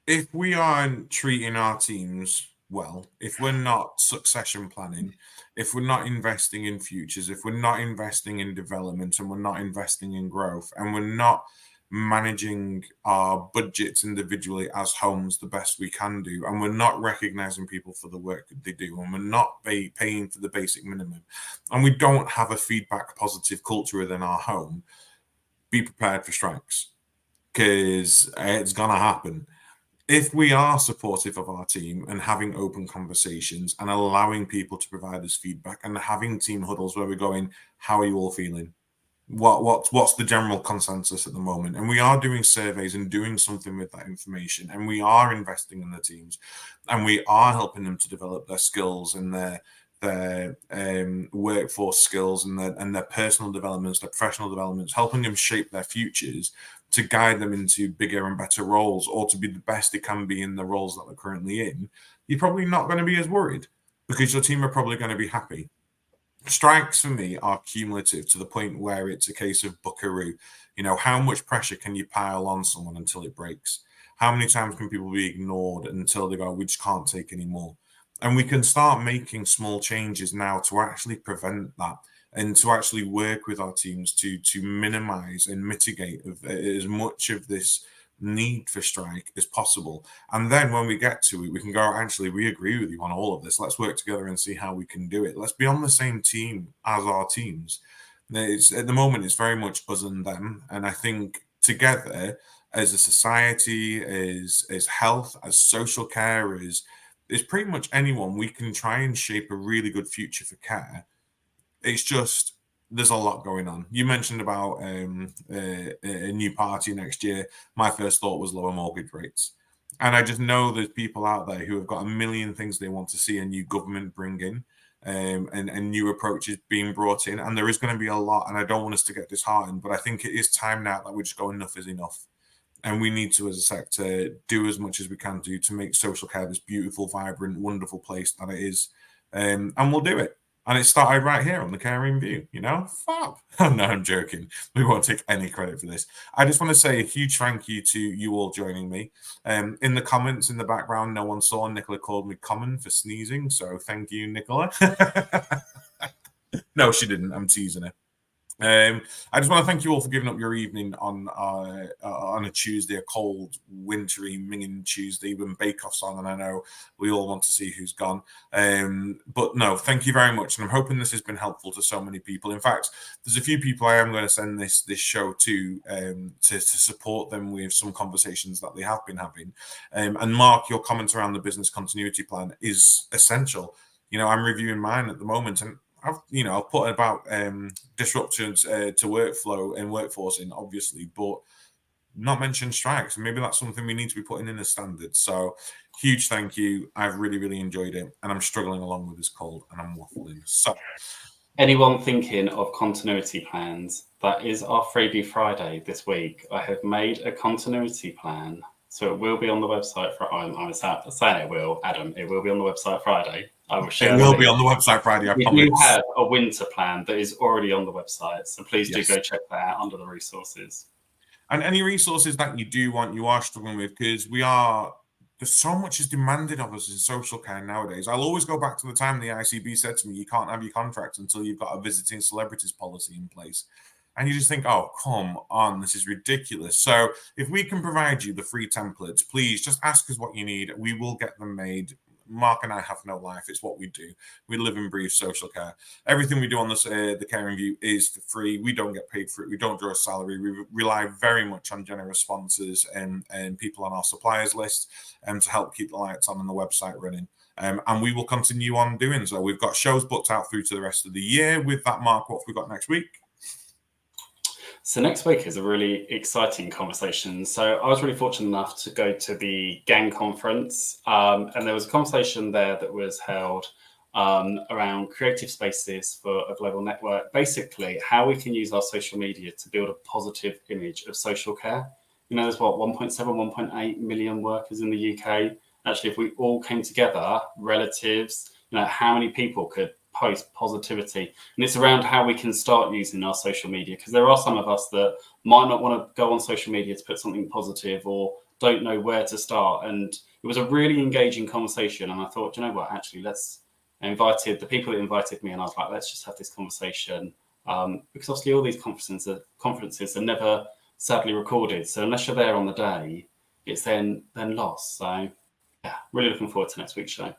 if we aren't treating our teams well, if we're not succession planning, if we're not investing in futures, if we're not investing in development, and we're not investing in growth, and we're not managing our budgets individually as homes the best we can do, and we're not recognizing people for the work that they do, and we're not paying for the basic minimum, and we don't have a feedback positive culture within our home, be prepared for strikes, because it's gonna happen. If we are supportive of our team and having open conversations and allowing people to provide us feedback and having team huddles where we're going, how are you all feeling? What's the general consensus at the moment? And we are doing surveys and doing something with that information, and we are investing in the teams, and we are helping them to develop their skills and their workforce skills and their personal developments, their professional developments, helping them shape their futures to guide them into bigger and better roles, or to be the best they can be in the roles that they're currently in. You're probably not going to be as worried, because your team are probably going to be happy. Strikes for me are cumulative to the point where it's a case of buckaroo. You know, how much pressure can you pile on someone until it breaks? How many times can people be ignored until they go, we just can't take any more? And we can start making small changes now to actually prevent that, and to actually work with our teams to minimize and mitigate as much of this need for strike as possible. And then when we get to it, we can go, actually, we agree with you on all of this. Let's work together and see how we can do it. Let's be on the same team as our teams. At the moment, it's very much us and them. And I think together, as a society, as health, as social care, as pretty much anyone, we can try and shape a really good future for care. It's just, there's a lot going on. You mentioned about a new party next year. My first thought was lower mortgage rates. And I just know there's people out there who have got a million things they want to see a new government bring in, and new approaches being brought in. And there is going to be a lot, and I don't want us to get disheartened, but I think it is time now that we just go, enough is enough. And we need to, as a sector, do as much as we can do to make social care this beautiful, vibrant, wonderful place that it is. And we'll do it. And it started right here on the Caring View, you know? Fab. No, I'm joking. We won't take any credit for this. I just want to say a huge thank you to you all joining me. In the comments in the background, no one saw, Nicola called me common for sneezing. So thank you, Nicola. No, she didn't. I'm teasing her. I just want to thank you all for giving up your evening on a Tuesday, a cold, wintry, minging Tuesday when Bake Off's on, and I know we all want to see who's gone. But no, thank you very much, and I'm hoping this has been helpful to so many people. In fact, there's a few people I am going to send this show to support them with some conversations that they have been having. And Mark, your comment around the business continuity plan is essential. You know, I'm reviewing mine at the moment, and I've put about disruptions to workflow and workforcing, obviously, but not mentioned strikes. And maybe that's something we need to be putting in as standards. So huge thank you. I've really, really enjoyed it. And I'm struggling along with this cold and I'm waffling. So anyone thinking of continuity plans, that is our Freebie Friday this week. I have made a continuity plan. So it will be on the website for, I'm saying it will, Adam, it will be on the website Friday. I will share. It will be on the website Friday, I promise. You have a winter plan that is already on the website. So please do go check that out under the resources. And any resources that you do want, you are struggling with, because there's so much is demanded of us in social care nowadays. I'll always go back to the time the ICB said to me, you can't have your contract until you've got a visiting celebrities policy in place. And you just think, oh, come on, this is ridiculous. So if we can provide you the free templates, please just ask us what you need. We will get them made. Mark and I have no life. It's what we do. We live and breathe social care. Everything we do on this, the Caring View is for free. We don't get paid for it. We don't draw a salary. We rely very much on generous sponsors and people on our suppliers list to help keep the lights on and the website running. And we will continue on doing so. We've got shows booked out through to the rest of the year. With that, Mark, what have we got next week? So next week is a really exciting conversation. So I was really fortunate enough to go to the GANG conference, and there was a conversation there that was held around creative spaces for a global network. Basically, how we can use our social media to build a positive image of social care. You know, there's 1.7, 1.8 million workers in the UK. Actually, if we all came together, relatives, you know, how many people could post positivity? And it's around how we can start using our social media, because there are some of us that might not want to go on social media to put something positive or don't know where to start. And it was a really engaging conversation. And I thought, you know what, actually, I invited the people that invited me, and I was like, let's just have this conversation. Because obviously all these conferences are never sadly recorded. So unless you're there on the day, it's then lost. So yeah, really looking forward to next week's show.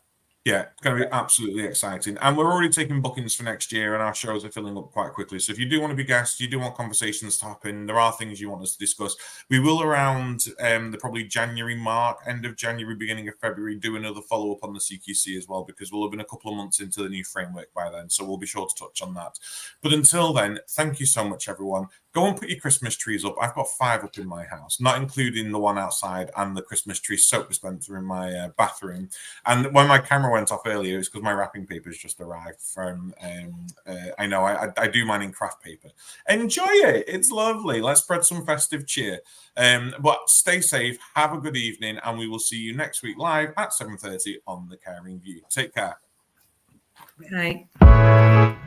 Yeah, it's going to be absolutely exciting. And we're already taking bookings for next year, and our shows are filling up quite quickly. So if you do want to be guests, you do want conversations to happen, there are things you want us to discuss, we will around the probably January mark, end of January, beginning of February, do another follow-up on the CQC as well, because we'll have been a couple of months into the new framework by then. So we'll be sure to touch on that. But until then, thank you so much, everyone. Go and put your Christmas trees up. I've got 5 up in my house, not including the one outside and the Christmas tree soap dispenser in my bathroom. And when my camera went off earlier, it's because my wrapping paper's just arrived from, I know, I do mine in craft paper. Enjoy it. It's lovely. Let's spread some festive cheer. But stay safe. Have a good evening. And we will see you next week live at 7:30 on The Caring View. Take care. Right.